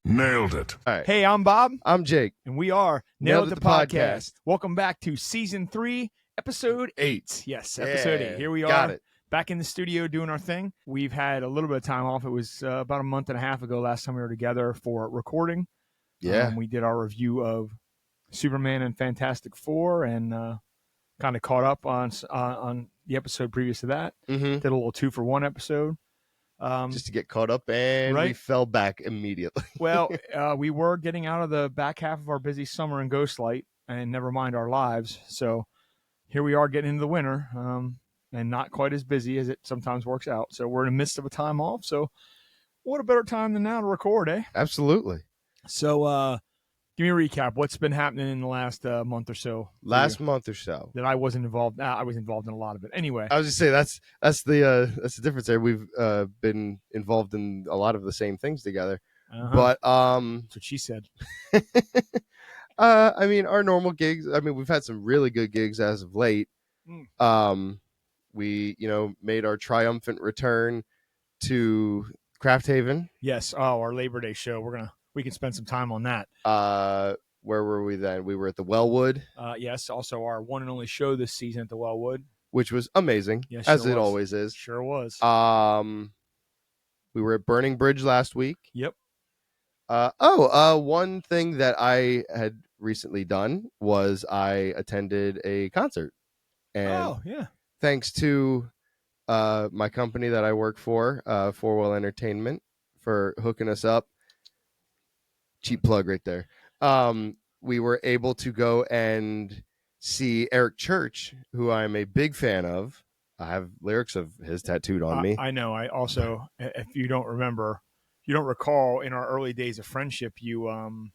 Nailed it. All right. Hey, I'm Bob. I'm Jake. And we are Nailed Nailed It It the Podcast. Welcome back to Season 3, Episode 8. Yes, Episode 8. Here we are. Got it. Back in the studio doing our thing. We've had a little bit of time off. It was about a month and a half ago last time we were together for recording. Yeah. We did our review of Superman and Fantastic Four and kind of caught up on the episode previous to that. Mm-hmm. Did a little 2-for-1 episode. Just to get caught up, and we fell back immediately. Well, we were getting out of the back half of our busy summer in Ghostlight, and never mind our lives. So here we are getting into the winter, and not quite as busy as it sometimes works out. So we're in the midst of a time off. So what a better time than now to record, eh? Absolutely. So give me a recap. What's been happening in the last month or so? Month or so. That I wasn't involved. I was involved in a lot of it. Anyway. I was just saying that's the difference there. We've been involved in a lot of the same things together. Uh-huh. But that's what she said. I mean, our normal gigs. I mean, we've had some really good gigs as of late. We made our triumphant return to Craft Haven. Yes. Oh, our Labor Day show. We can spend some time on that. Where were we then? We were at the Wellwood. Yes. Also, our one and only show this season at the Wellwood, which was amazing, yes, as sure it was. always is. Sure was. We were at Burning Bridge last week. Yep. One thing that I had recently done was I attended a concert, and thanks to my company that I work for, Four Well Entertainment, for hooking us up. Cheap plug right there. We were able to go and see Eric Church, who I'm a big fan of. I have lyrics of his tattooed on me. I know. I also, if you don't recall, in our early days of friendship, you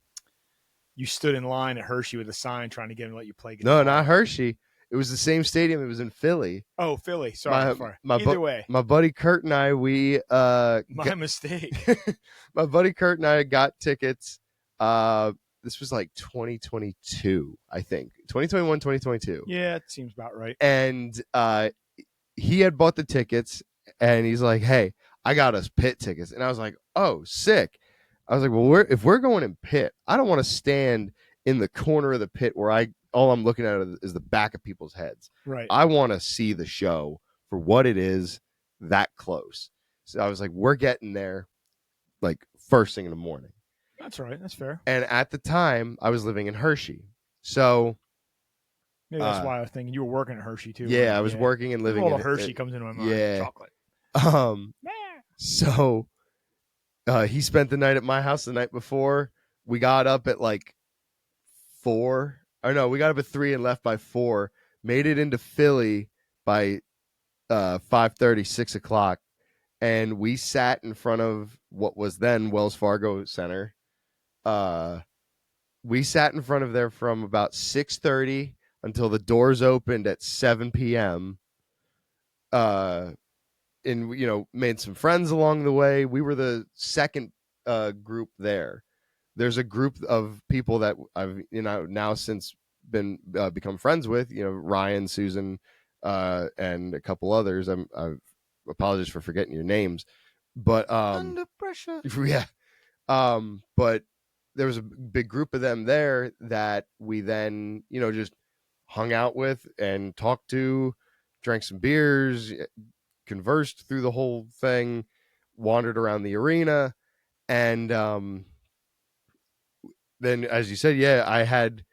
stood in line at Hershey with a sign trying to get him to let you play guitar. No, not Hershey. It was the same stadium. It was in Philly. Oh, Philly. Sorry. Either way. My buddy Kurt and I, my mistake. My buddy Kurt and I got tickets. This was like 2022, I think. 2021, 2022. Yeah, it seems about right. And he had bought the tickets, and he's like, hey, I got us pit tickets. And I was like, oh, sick. I was like, well, if we're going in pit, I don't want to stand in the corner of the pit where all I'm looking at is the back of people's heads. Right. I want to see the show for what it is, that close. So I was like, we're getting there like first thing in the morning. That's right. That's fair. And at the time, I was living in Hershey. So maybe that's why I was thinking you were working at Hershey too. Yeah, right? I was working and living in Hershey comes into my mind. Yeah. Chocolate. So he spent the night at my house the night before. We got up at like 4. Or no, we got up at 3 and left by 4. Made it into Philly by 5:30, 6 o'clock. And we sat in front of what was then Wells Fargo Center. We sat in front of there from about 6:30 until the doors opened at 7 p.m. And made some friends along the way. We were the second group there. There's a group of people that I've now since been become friends with. Ryan, Susan, and a couple others. I apologize for forgetting your names, but under pressure. Yeah. But there was a big group of them there that we then, just hung out with and talked to, drank some beers, conversed through the whole thing, wandered around the arena. And then, as you said, I had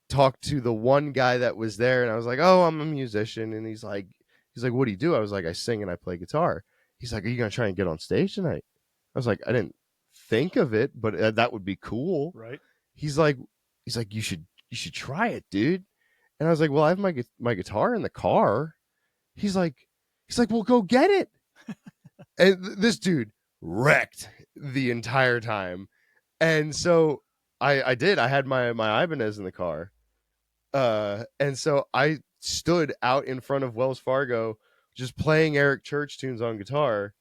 talked to the one guy that was there, and I was like, oh, I'm a musician. And he's like, what do you do? I was like, I sing and I play guitar. He's like, are you going to try and get on stage tonight? I was like, I didn't think of it, but that would be cool. Right. He's like, you should try it, dude. And I was like, well, I have my guitar in the car. He's like, well, go get it. And this dude wrecked the entire time. And so I did. I had my Ibanez in the car. And so I stood out in front of Wells Fargo just playing Eric Church tunes on guitar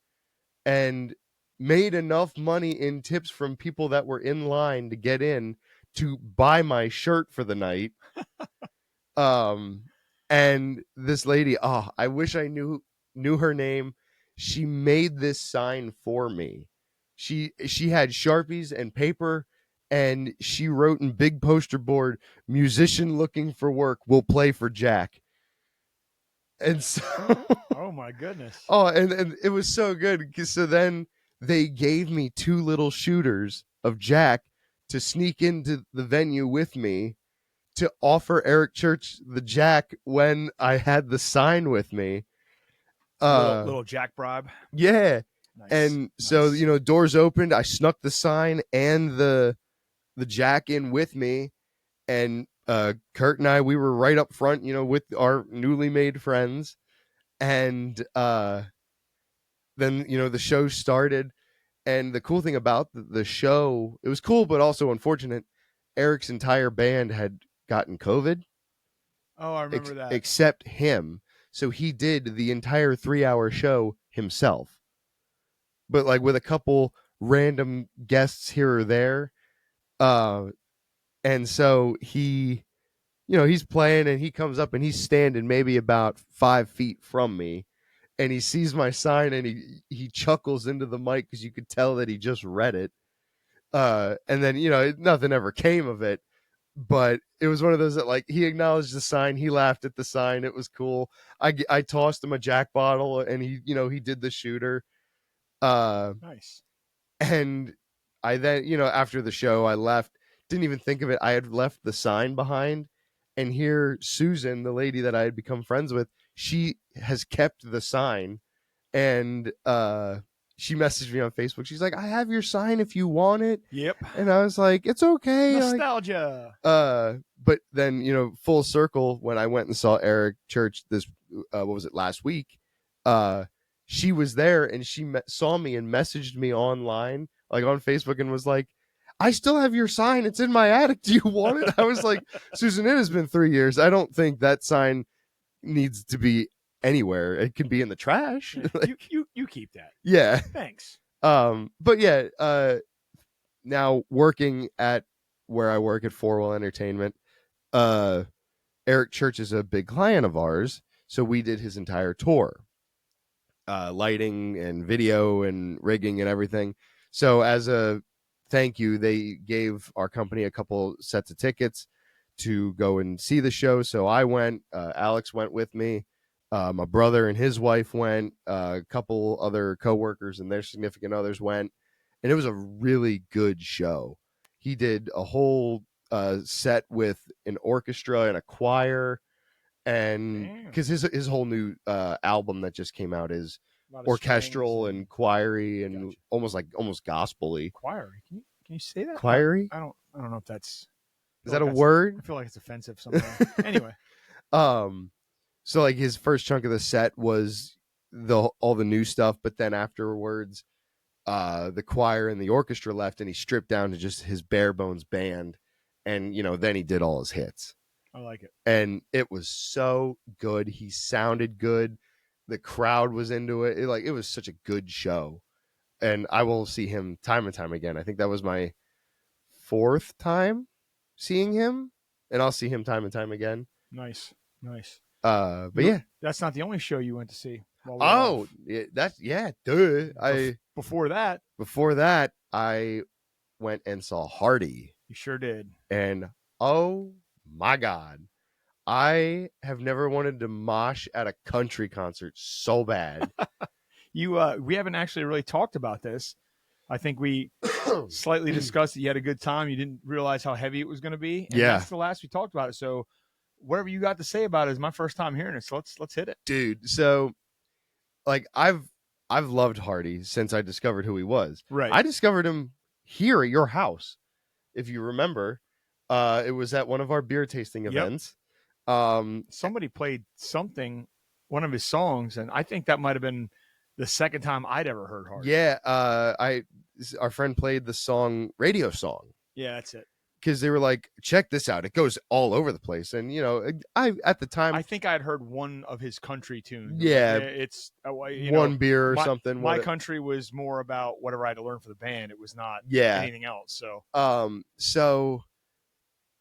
and made enough money in tips from people that were in line to get in to buy my shirt for the night. And this lady, I wish I knew her name. She made this sign for me She had Sharpies and paper, and she wrote in big poster board, "Musician looking for work will play for Jack." And so, Oh my goodness. oh, and it was so good. So then they gave me 2 little shooters of Jack to sneak into the venue with me to offer Eric Church the Jack when I had the sign with me. Little Jack bribe. Yeah. Nice. And so, doors opened. I snuck the sign and the Jack in with me. And Kurt and I, we were right up front, with our newly made friends. And then, the show started. And the cool thing about the show, it was cool, but also unfortunate. Eric's entire band had gotten COVID. Oh, I remember that. Except him. So he did the entire 3-hour show himself. But like with a couple random guests here or there. And so he's playing and he comes up and he's standing maybe about 5 feet from me. And he sees my sign and he chuckles into the mic because you could tell that he just read it. And then, nothing ever came of it. But it was one of those that, like, he acknowledged the sign. He laughed at the sign. It was cool. I tossed him a Jack bottle and he did the shooter. Nice. And I then, after the show, I left. Didn't even think of it. I had left the sign behind. And here, Susan, the lady that I had become friends with, she has kept the sign. And she messaged me on Facebook. She's like, "I have your sign if you want it." Yep. And I was like, "It's okay." Nostalgia. But then, full circle, when I went and saw Eric Church what was it, last week? She was there and she saw me and messaged me online, like on Facebook, and was like, "I still have your sign. It's in my attic. Do you want it?" I was like, "Susan, it has been 3 years. I don't think that sign needs to be anywhere. It can be in the trash." Yeah, like, you keep that. Yeah. Thanks. But yeah, now working at where I work at 4-Wheel Entertainment, Eric Church is a big client of ours, so we did his entire tour. Lighting and video and rigging and everything. So as a thank you, they gave our company a couple sets of tickets to go and see the show. So I went, Alex went with me. My brother and his wife went, a couple other coworkers and their significant others went, and it was a really good show. He did a whole set with an orchestra and a choir, and because his whole new album that just came out is orchestral and choiry and almost gospel-y. Choiry. Can you say that? Choiry? I don't know if that's. Is that a word? I feel like it's offensive somehow. Anyway. So like his first chunk of the set was all the new stuff, but then afterwards, the choir and the orchestra left, and he stripped down to just his bare bones band, and then he did all his hits. I like it. And it was so good. He sounded good. The crowd was into it. It was such a good show. And I will see him time and time again. I think that was my 4th time seeing him, and I'll see him time and time again. Nice. But yeah, that's not the only show you went to see. Duh. Before that, I went and saw Hardy. You sure did. And oh my God, I have never wanted to mosh at a country concert so bad. We haven't actually really talked about this. I think we slightly discussed that you had a good time. You didn't realize how heavy it was going to be. And that's the last we talked about it. So whatever you got to say about it is my first time hearing it. So let's hit it. Dude, so like I've loved Hardy since I discovered who he was. Right. I discovered him here at your house. If you remember, it was at one of our beer tasting events. Somebody played one of his songs, and I think that might have been the second time I'd ever heard Hardy. Yeah, our friend played the song, Radio Song. Yeah, that's it. Because they were like, check this out. It goes all over the place. And, at the time, I think I'd heard one of his country tunes. Yeah. It's one beer or something. My country was more about whatever I had to learn for the band. It was not anything else. So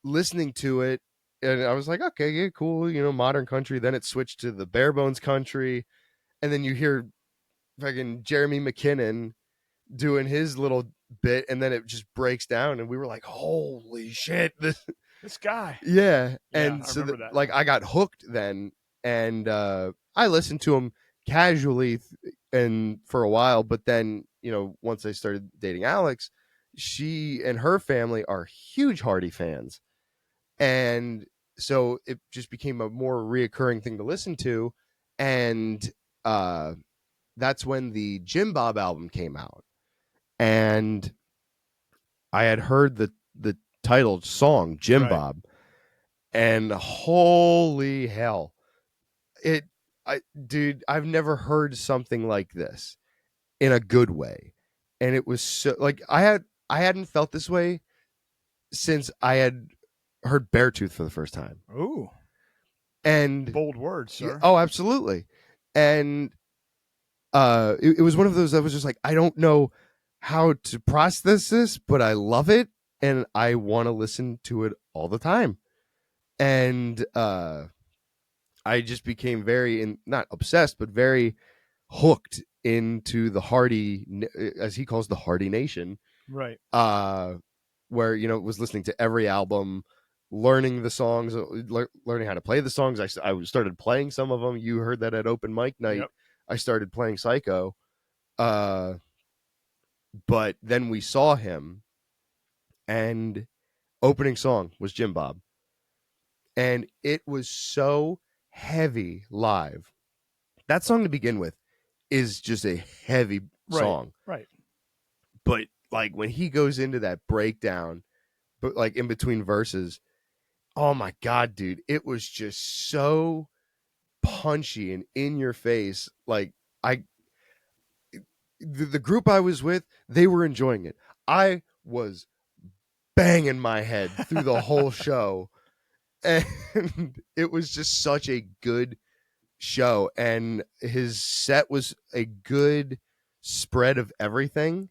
listening to it, and I was like, okay, yeah, cool. Modern country. Then it switched to the bare bones country. And then you hear fucking Jeremy McKinnon doing his little bit, and then it just breaks down, and we were like, "Holy shit!" This guy. Yeah, Yeah, and I so remember that like now. I got hooked then, and I listened to him casually and for a while, but then once I started dating Alex, she and her family are huge Hardy fans, and so it just became a more reoccurring thing to listen to, and uh, that's when the Jim Bob album came out, and I had heard the titled song Jim Right. Bob, and holy hell, it I dude, I've never heard something like this in a good way. And it was so like I hadn't felt this way since I had heard Beartooth for the first time. Ooh, And bold words, yeah, sir. oh, absolutely. And it was one of those that was just like, I don't know how to process this, but I love it and I want to listen to it all the time. And I just became not obsessed, but very hooked into the Hardy, as he calls the Hardy Nation, Right. uh, where was listening to every album, learning the songs, learning how to play the songs. I started playing some of them. You heard that at open mic night. Yep. I started playing Psycho, uh, but then we saw him, and opening song was Jim Bob, and it was so heavy live. That song to begin with is just a heavy Right. song. Right. But like when he goes into that breakdown, but like in between verses, oh my god, dude, it was just so punchy and in your face. Like I the group I was with, they were enjoying it. I was banging my head through the whole show, and it was just such a good show, and his set was a good spread of everything.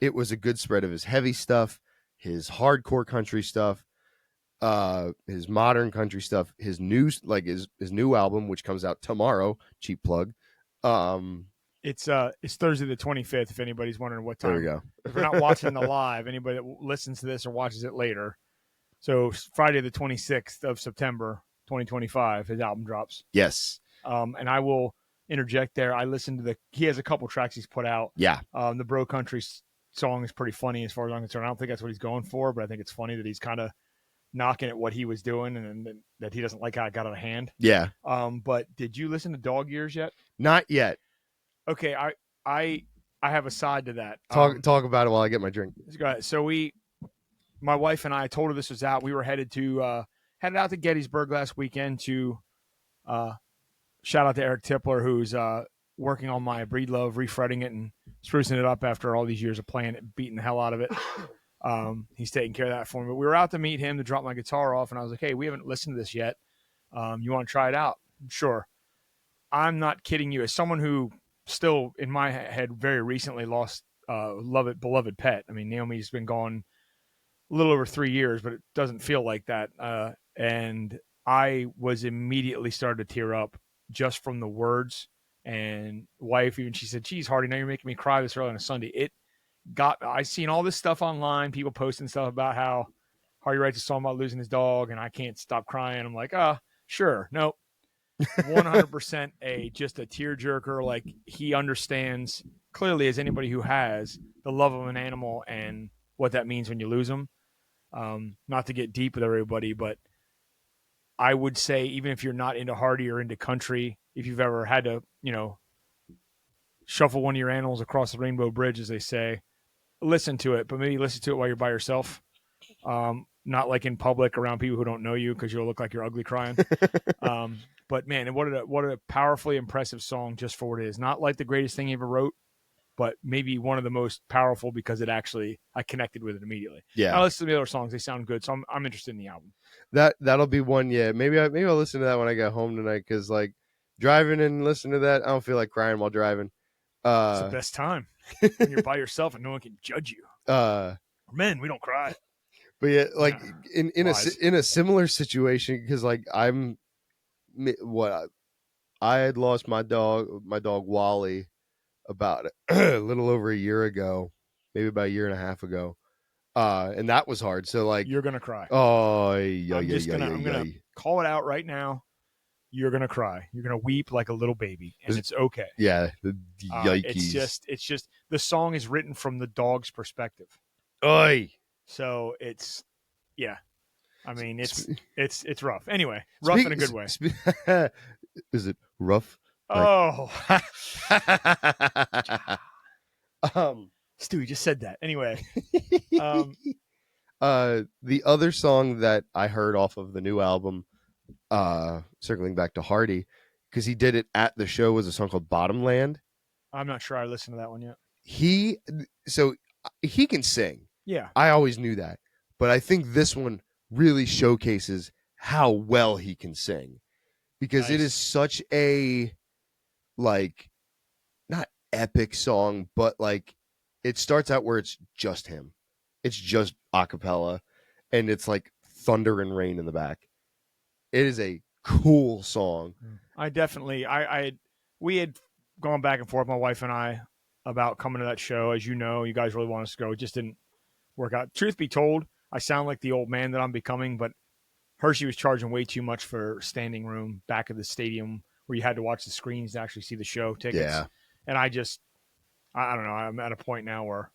It was a good spread of his heavy stuff, his hardcore country stuff, his modern country stuff, his new his new album, which comes out tomorrow. Cheap plug. Um, It's Thursday the 25th. If anybody's wondering what there we time, go. if we're not watching the live, anybody that listens to this or watches it later. So Friday the 26th of September, 2025, his album drops. Yes. And I will interject there. I listened to he has a couple tracks he's put out. Yeah. The Bro Country song is pretty funny as far as I'm concerned. I don't think that's what he's going for, but I think it's funny that he's kind of knocking at what he was doing and that he doesn't like how it got out of hand. Yeah. But did you listen to Dog Years yet? Not yet. Okay, I have a side to that. Talk about it while I get my drink. Go ahead. So my wife and I told her this was out. We were headed out to Gettysburg last weekend to shout out to Eric Tipler, who's working on my Breed Love, refretting it and sprucing it up after all these years of playing it, beating the hell out of it. He's taking care of that for me. But we were out to meet him to drop my guitar off, and I was like, hey, we haven't listened to this yet. You want to try it out? Sure. I'm not kidding you. As someone who still, in my head, very recently lost beloved pet. I mean, Naomi's been gone a little over 3 years, but it doesn't feel like that. And I was immediately started to tear up just from the words. And wife, even she said, geez, Hardy, now you're making me cry this early on a Sunday. I seen all this stuff online, people posting stuff about how Hardy writes a song about losing his dog and I can't stop crying. I'm like, sure. Nope. 100% just a tearjerker. Like he understands clearly as anybody who has the love of an animal and what that means when you lose them. Not to get deep with everybody, but I would say even if you're not into Hardy or into country, if you've ever had to, shuffle one of your animals across the Rainbow Bridge, as they say, listen to it, but maybe listen to it while you're by yourself. Not like in public around people who don't know you because you'll look like you're ugly crying. But man, what a powerfully impressive song just for what it is. Not like the greatest thing he ever wrote, but maybe one of the most powerful because I connected with it immediately. Yeah. I listen to the other songs; they sound good, so I'm interested in the album. That'll be one. Yeah, maybe I'll listen to that when I get home tonight because like driving and listening to that, I don't feel like crying while driving. It's the best time when you're by yourself and no one can judge you. Men, we don't cry. But yeah, like in a similar situation because like I had lost my dog Wally about a little over a year ago, maybe about a year and a half ago. And that was hard. So like, You're gonna cry. oh, I'm gonna call it out right now. You're gonna cry. You're gonna weep like a little baby, and it's okay. Yeah, the yikes. It's just the song is written from the dog's perspective. Oi. So it's, yeah. I mean, it's rough. Anyway, rough in a good way. Is it rough? Oh. Stu, you just said that. Anyway. The other song that I heard off of the new album, circling back to Hardy, because he did it at the show, was a song called Bottomland. I'm not sure I listened to that one yet. He can sing. Yeah. I always knew that. But I think this one really showcases how well he can sing. Because it is such a, like, not epic song, but like it starts out where it's just him. It's just a cappella, and it's like thunder and rain in the back. It is a cool song. We had gone back and forth, my wife and I, about coming to that show. As you know, you guys really want us to go. It just didn't work out. Truth be told, I sound like the old man that I'm becoming, but Hershey was charging way too much for standing room back at the stadium where you had to watch the screens to actually see the show tickets. Yeah. And I don't know. I'm at a point now where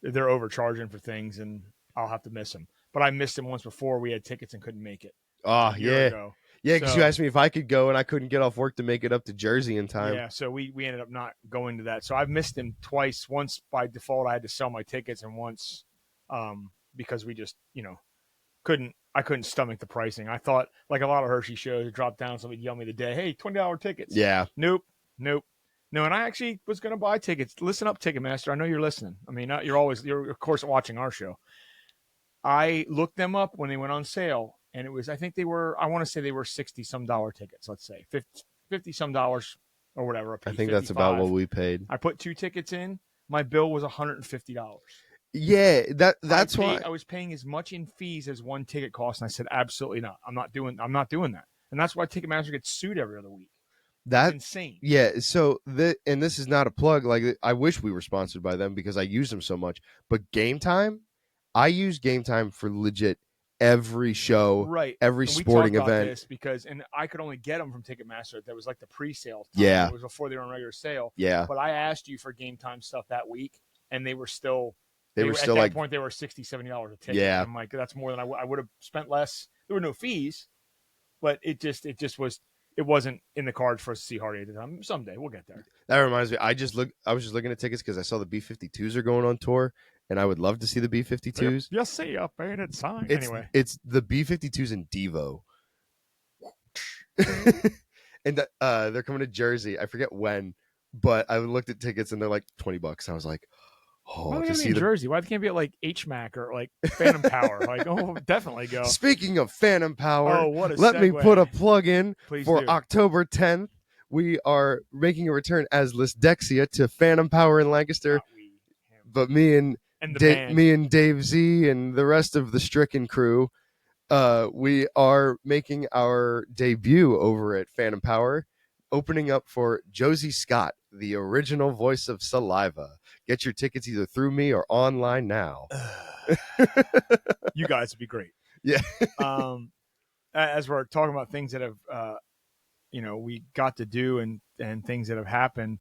they're overcharging for things, and I'll have to miss them. But I missed him once before. We had tickets and couldn't make it. Oh, yeah. Yeah, because you asked me if I could go, and I couldn't get off work to make it up to Jersey in time. Yeah, so we ended up not going to that. So I've missed him twice. Once by default, I had to sell my tickets, and once because we just, I couldn't stomach the pricing. I thought, like a lot of Hershey shows, it dropped down, somebody yelled me the day, hey, $20 tickets. Yeah. Nope. No, and I actually was going to buy tickets. Listen up, Ticketmaster. I know you're listening. I mean, you're of course watching our show. I looked them up when they went on sale, and it was, I want to say they were $60-some tickets, let's say. $50-some or whatever. I think that's about what we paid. I put 2 tickets in. My bill was $150. Yeah, that's why I was paying as much in fees as one ticket cost, and I said, absolutely not. I'm not doing that. And that's why Ticketmaster gets sued every other week. That's insane. Yeah, so and this is not a plug. Like, I wish we were sponsored by them because I use them so much. But Game Time, I use Game Time for legit every show, right? Every and sporting we talked about event. This because, and I could only get them from Ticketmaster. That was like the pre-sale time. Yeah, it was before they were on regular sale. Yeah, but I asked you for Game Time stuff that week, and they were still. They were still at like that point they were $60-$70 a ticket. Yeah, I'm like, that's more than I would have spent less. There were no fees, but it just was. It wasn't in the cards for us to see Hardy at the time. Someday we'll get there. That reminds me. I was just looking at tickets because I saw the B-52s are going on tour, and I would love to see the B-52s. You see a painted sign. Anyway, it's the B-52s in Devo, and they're coming to Jersey. I forget when, but I looked at tickets and they're like $20. I was like, why are they in Jersey? Why can't it be at like HMAC or like Phantom Power? Like, definitely go. Speaking of Phantom Power, what a let segue. me put a plug in. Please for do. October 10th. We are making a return as Lisdexia to Phantom Power in Lancaster. But me and Dave Z and the rest of the Stricken crew, we are making our debut over at Phantom Power, opening up for Josie Scott, the original voice of Saliva. Get your tickets either through me or online now. You guys would be great. Yeah. As we're talking about things that have, we got to do and things that have happened,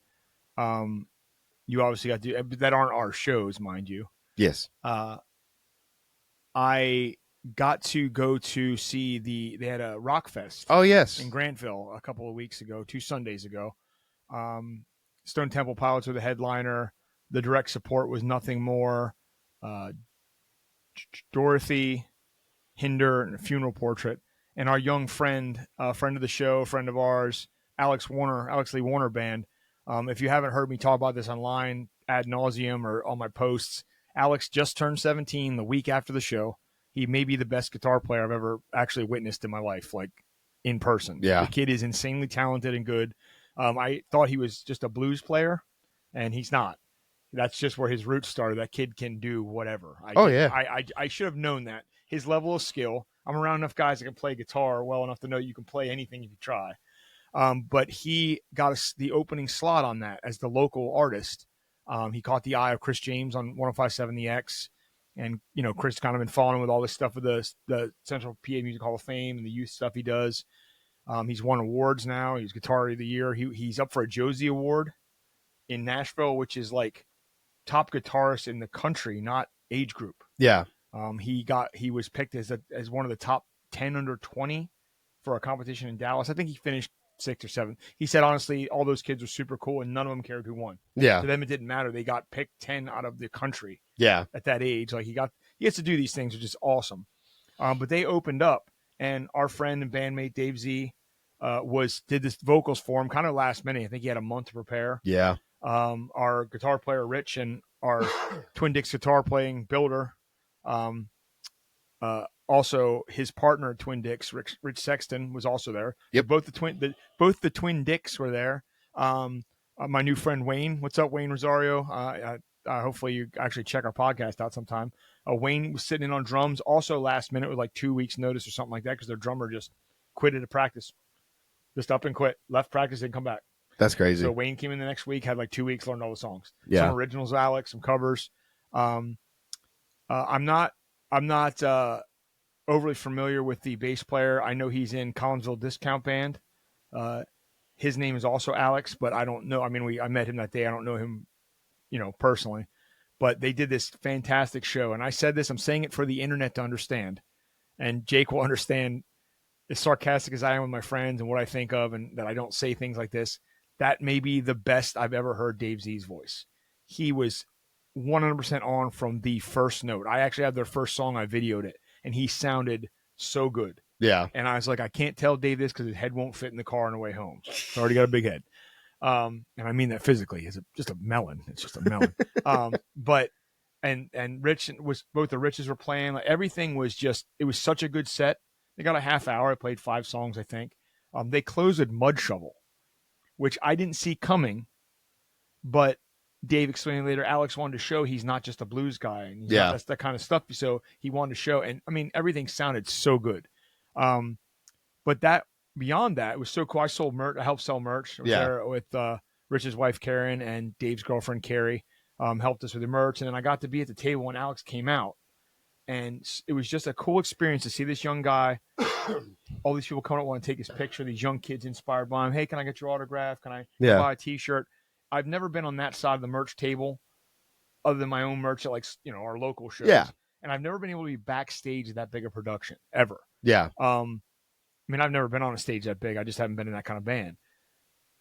you obviously got to do that aren't our shows, mind you. Yes. I got to go to see they had a rock fest. Oh, yes. In Grantville a couple of weeks ago, 2 Sundays ago. Stone Temple Pilots were the headliner. The direct support was Nothing More. Dorothy, Hinder, and a Funeral Portrait. And our young friend, friend of the show, friend of ours, Alex Lee Warner Band. If you haven't heard me talk about this online ad nauseum or on my posts, Alex just turned 17 the week after the show. He may be the best guitar player I've ever actually witnessed in my life, like in person. Yeah. The kid is insanely talented and good. I thought he was just a blues player, and he's not. That's just where his roots started. That kid can do whatever. I should have known that. His level of skill. I'm around enough guys that can play guitar well enough to know you can play anything if you try. But he got the opening slot on that as the local artist. He caught the eye of Chris James on 105.7 The X. And, Chris kind of been following with all this stuff with the Central PA Music Hall of Fame and the youth stuff he does. He's won awards now. He's Guitar of the Year. He's up for a Josie Award in Nashville, which is like top guitarist in the country, not age group. Yeah. He was picked as one of the top 10 under 20 for a competition in Dallas. I think he finished 6th or 7th. He said, honestly, all those kids were super cool and none of them cared who won. Yeah. To them, it didn't matter. They got picked 10 out of the country. Yeah. At that age. Like he gets to do these things, which is awesome. But they opened up, and our friend and bandmate Dave Z did this vocals for him kind of last minute. I think he had a month to prepare. Yeah. Our guitar player Rich and our Twin Dicks guitar playing builder, also his partner Twin Dicks Rich Sexton was also there. Yep. Both the Twin Dicks were there. My new friend Wayne, what's up, Wayne Rosario? Hopefully you actually check our podcast out sometime. Wayne was sitting in on drums also last minute with like 2 weeks notice or something like that because their drummer just quitted a practice, just up and quit, left practice and come back. That's crazy. So Wayne came in the next week, had like 2 weeks, learned all the songs. Yeah. Some originals, Alex, some covers. I'm not overly familiar with the bass player. I know he's in Collinsville Discount Band. His name is also Alex, but I don't know. I mean, I met him that day. I don't know him, personally. But they did this fantastic show. And I said this, I'm saying it for the internet to understand. And Jake will understand, as sarcastic as I am with my friends and what I think of, and that I don't say things like this. That may be the best I've ever heard Dave Z's voice. He was 100% on from the first note. I actually had their first song. I videoed it, and he sounded so good. Yeah. And I was like, I can't tell Dave this because his head won't fit in the car on the way home. He's already got a big head. And I mean that physically. It's just a melon. It's just a melon. But Rich both the Riches were playing. Like everything was just, it was such a good set. They got a half hour. I played 5 songs, I think. They closed with Mud Shovel, which I didn't see coming, but Dave explained later, Alex wanted to show he's not just a blues guy. And that's that kind of stuff. So he wanted to show, and I mean, everything sounded so good. But beyond that, it was so cool. I sold merch. I helped sell merch. I was there with Rich's wife, Karen, and Dave's girlfriend, Carrie, helped us with the merch. And then I got to be at the table when Alex came out. And it was just a cool experience to see this young guy. All these people coming up want to take his picture. These young kids inspired by him. Hey, can I get your autograph? Can I buy a T-shirt? I've never been on that side of the merch table other than my own merch at our local shows. Yeah. And I've never been able to be backstage at that big a production ever. Yeah. I mean, I've never been on a stage that big. I just haven't been in that kind of band.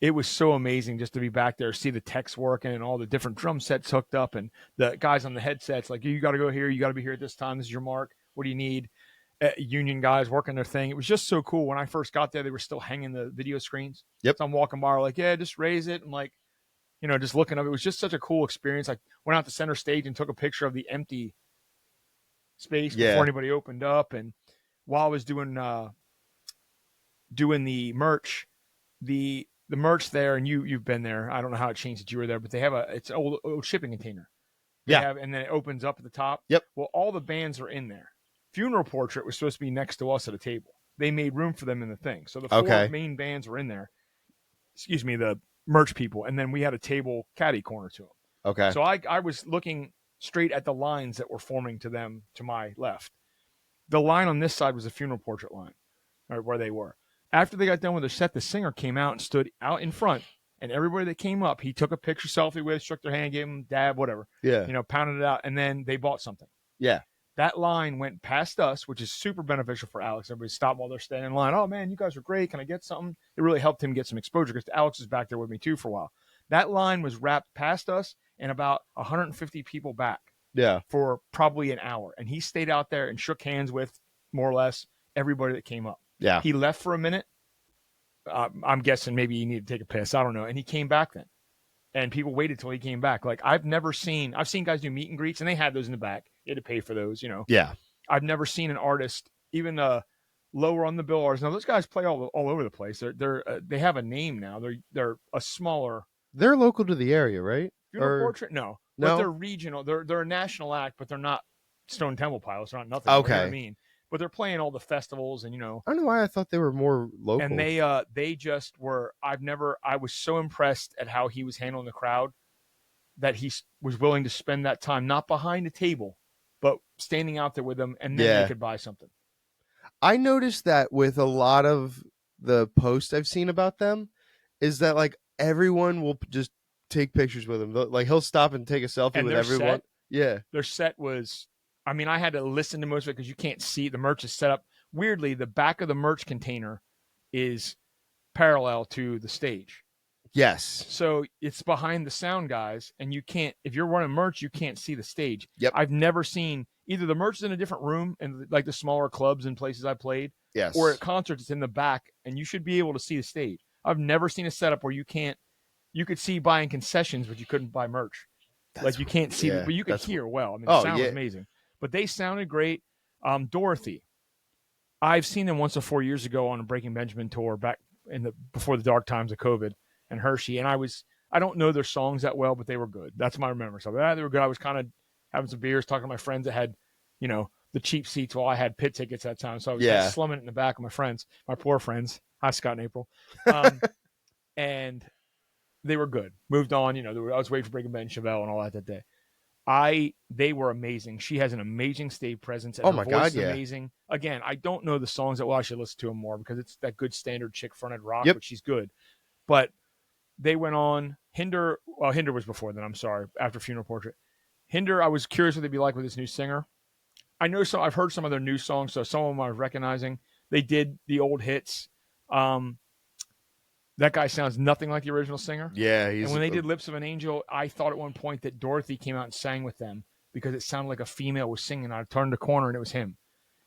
It was so amazing just to be back there, see the techs working and all the different drum sets hooked up and the guys on the headsets, like, you got to go here. You got to be here at this time. This is your mark. What do you need? Union guys working their thing. It was just so cool. When I first got there, they were still hanging the video screens. Yep. So I'm walking by, like, yeah, just raise it. And like, just looking up. It was just such a cool experience. I went out to center stage and took a picture of the empty space before anybody opened up. And while I was doing the merch, the merch there, and you've been there. I don't know how it changed that you were there, but they have it's an old shipping container. And then it opens up at the top. Yep. Well, all the bands are in there. Funeral Portrait was supposed to be next to us at a table. They made room for them in the thing. So the 4 main bands were in there. Excuse me, the merch people. And then we had a table caddy corner to them. Okay. So I was looking straight at the lines that were forming to them to my left. The line on this side was the Funeral Portrait line, or where they were. After they got done with their set, the singer came out and stood out in front. And everybody that came up, he took a picture selfie with, shook their hand, gave them dab, whatever. Yeah. Pounded it out. And then they bought something. Yeah. That line went past us, which is super beneficial for Alex. Everybody stopped while they're standing in line. Oh, man, you guys are great. Can I get something? It really helped him get some exposure because Alex was back there with me, too, for a while. That line was wrapped past us and about 150 people back for probably an hour. And he stayed out there and shook hands with, more or less, everybody that came up. Yeah. He left for a minute. I'm guessing maybe he needed to take a piss. I don't know. And he came back then. And people waited till he came back. Like, I've seen guys do meet and greets, and they had those in the back. You had to pay for those, Yeah. I've never seen an artist, even lower on the bill artists. Now, those guys play all over the place. They have a name now. They're a smaller. They're local to the area, right? Funeral Portrait? No. But they're regional. They're a national act, but they're not Stone Temple Pilots. They're not nothing. Okay. You know what I mean? but they're playing all the festivals and I don't know why I thought they were more local. and they just were. I was so impressed at how he was handling the crowd that he was willing to spend that time not behind the table, but standing out there with them, and then they could buy something. I noticed that with a lot of the posts I've seen about them, is that like everyone will just take pictures with him. Like he'll stop and take a selfie with everyone. Their set was. I mean, I had to listen to most of it because you can't see the merch is set up weirdly. The back of the merch container is parallel to the stage. Yes. So it's behind the sound guys, and you can't, if you're running merch, you can't see the stage. Yep. I've never seen either the merch is in a different room and like the smaller clubs and places I played, yes, or at concerts it's in the back and you should be able to see the stage. I've never seen a setup where you could see buying concessions, but you couldn't buy merch. Like you can't see, but you could hear well. I mean, the sound was amazing, but they sounded great. Dorothy, I've seen them once or 4 years ago on a Breaking Benjamin tour back before the dark times of COVID. And Hershey, and I don't know their songs that well, but they were good. That's my memory. So they were good. I was kind of having some beers, talking to my friends that had, the cheap seats while I had pit tickets that time. So I was slumming it in the back of my poor friends. Hi, Scott and April. And they were good. Moved on, I was waiting for Breaking Ben, Chevelle, and all that day. They were amazing. She has an amazing stage presence. And oh my God, is amazing. Again, I don't know the songs that well. I should listen to them more because it's that good standard chick fronted rock, but she's good. But they went on. Hinder was before then, I'm sorry, after Funeral Portrait. Hinder, I was curious what they'd be like with this new singer. I've heard some of their new songs, so some of them I was recognizing. They did the old hits. That guy sounds nothing like the original singer. Yeah. And when they did Lips of an Angel, I thought at one point that Dorothy came out and sang with them because it sounded like a female was singing. I turned the corner and it was him.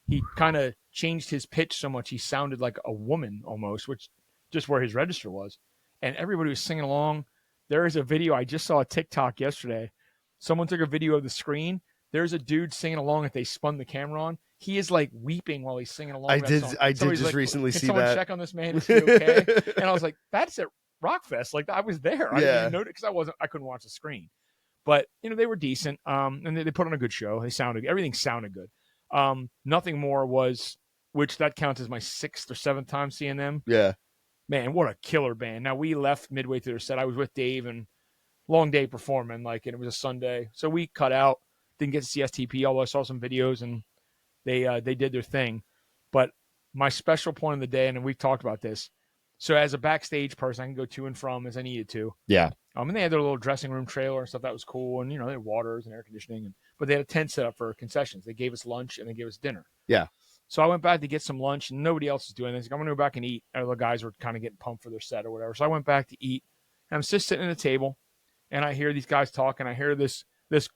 He kind of changed his pitch so much he sounded like a woman almost, which just where his register was. And everybody was singing along. There is a video. I just saw a TikTok yesterday. Someone took a video of the screen. There's a dude singing along that they spun the camera on. He is like weeping while he's singing along. I did just recently see that. Can someone check on this man? Is he okay? And I was like, that's at Rockfest. Like I was there. I didn't even notice because I couldn't watch the screen. But they were decent. And they put on a good show. Everything sounded good. Nothing more was, which that counts as my 6th or 7th time seeing them. Yeah. Man, what a killer band. Now, we left midway through their set. I was with Dave and long day performing, and it was a Sunday. So we cut out, didn't get to see STP, although I saw some videos, and they did their thing. But my special point of the day, and we've talked about this, so as a backstage person, I can go to and from as I needed to. Yeah. And they had their little dressing room trailer and stuff. That was cool. And, they had waters and air conditioning. But they had a tent set up for concessions. They gave us lunch, and they gave us dinner. Yeah. So I went back to get some lunch, and nobody else was doing this. I'm going to go back and eat. The guys were kind of getting pumped for their set or whatever. So I went back to eat, and I'm just sitting at the table, and I hear these guys talking. I hear this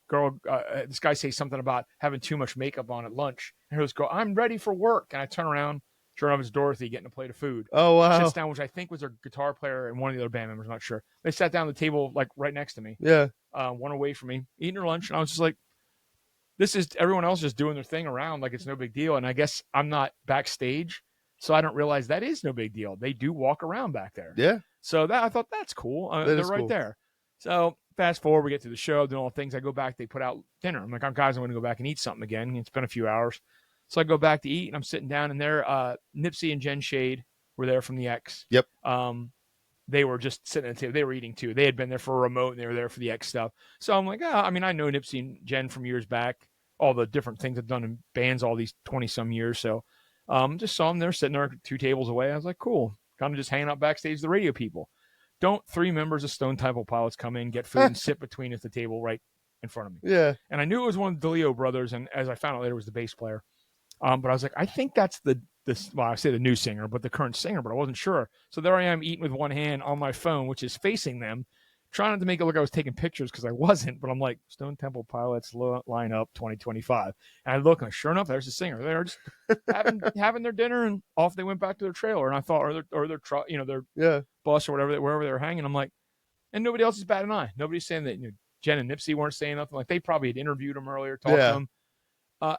guy say something about having too much makeup on at lunch. And I hear this girl, I'm ready for work. And I turn around. Sure enough, it's Dorothy getting a plate of food. Oh, wow. Sits down, which I think was her guitar player and one of the other band members. I'm not sure. They sat down at the table, like, right next to me. Yeah. One away from me, eating her lunch. And I was just like, this is everyone else just doing their thing around like it's no big deal. And I guess I'm not backstage, so I don't realize that is no big deal. They do walk around back there. Yeah. So I thought that's cool. They're right cool. There. So fast forward, we get to the show, doing all the things. I go back, they put out dinner. I'm like, guys, I'm going to go back and eat something again. It's been a few hours. So I go back to eat, and I'm sitting down, and there, Nipsey and Jen Shade were there from the X. Yep. They were just sitting at the table. They were eating too. They had been there for a remote, and they were there for the X stuff. So I'm like, I know Nipsey and Jen from years back, all the different things I've done in bands all these 20-some years. So just saw them there sitting there 2 tables away. I was like, cool. Kind of just hanging out backstage, the radio people. Don't 3 members of Stone Temple Pilots come in, get food, and sit between us the table right in front of me. Yeah. And I knew it was one of the DeLeo brothers, and as I found out later, it was the bass player. But I was like, I think that's I say the new singer, but the current singer, but I wasn't sure. So there I am eating with one hand on my phone, which is facing them, trying not to make it look like I was taking pictures because I wasn't, but I'm like, Stone Temple Pilots line up 2025. And I look, and sure enough, there's the singer. They're just having their dinner, and off they went back to their trailer. And I thought, or their truck, their bus or whatever, wherever they were hanging. I'm like, and nobody else is batting an eye. Nobody's saying that Jen and Nipsey weren't saying nothing. Like they probably had interviewed them earlier, talked to them.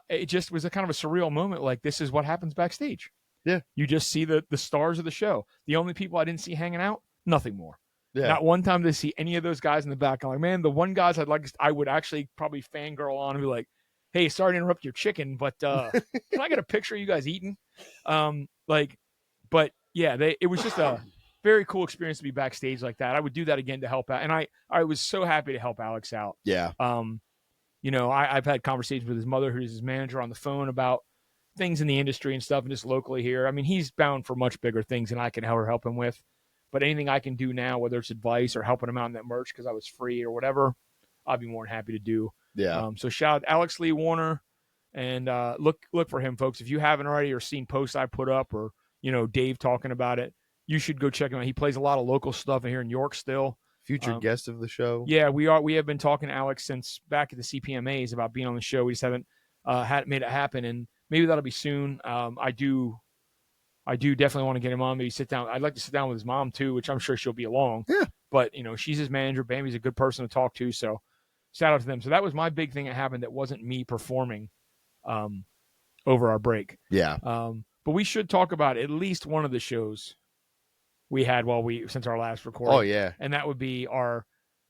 It just was a kind of a surreal moment. Like, this is what happens backstage. Yeah. You just see the stars of the show. The only people I didn't see hanging out, nothing more. Yeah. Not one time did I see any of those guys in the back. I'm like, man, the one guys I would actually probably fangirl on who like, hey, sorry to interrupt your chicken, but can I get a picture of you guys eating? But yeah, it was just a very cool experience to be backstage like that. I would do that again to help out, and I was so happy to help Alex out. Yeah. I've had conversations with his mother, who's his manager, on the phone about things in the industry and stuff, and just locally here. I mean, he's bound for much bigger things than I can help him with. But anything I can do now, whether it's advice or helping him out in that merch because I was free or whatever, I'll be more than happy to do. Yeah. So shout out Alex Lee Warner, and look for him, folks. If you haven't already or seen posts I put up or Dave talking about it, you should go check him out. He plays a lot of local stuff here in York still. Future guest of the show. Yeah, we have been talking to Alex since back at the CPMAs about being on the show. We just haven't made it happen, and maybe that'll be soon. I do definitely want to get him on. Maybe sit down. I'd like to sit down with his mom too, which I'm sure she'll be along. Yeah. But she's his manager. Bambi's a good person to talk to. So shout out to them. So that was my big thing that happened. That wasn't me performing over our break. Yeah. But we should talk about at least one of the shows we had since our last recording. Oh yeah. And that would be our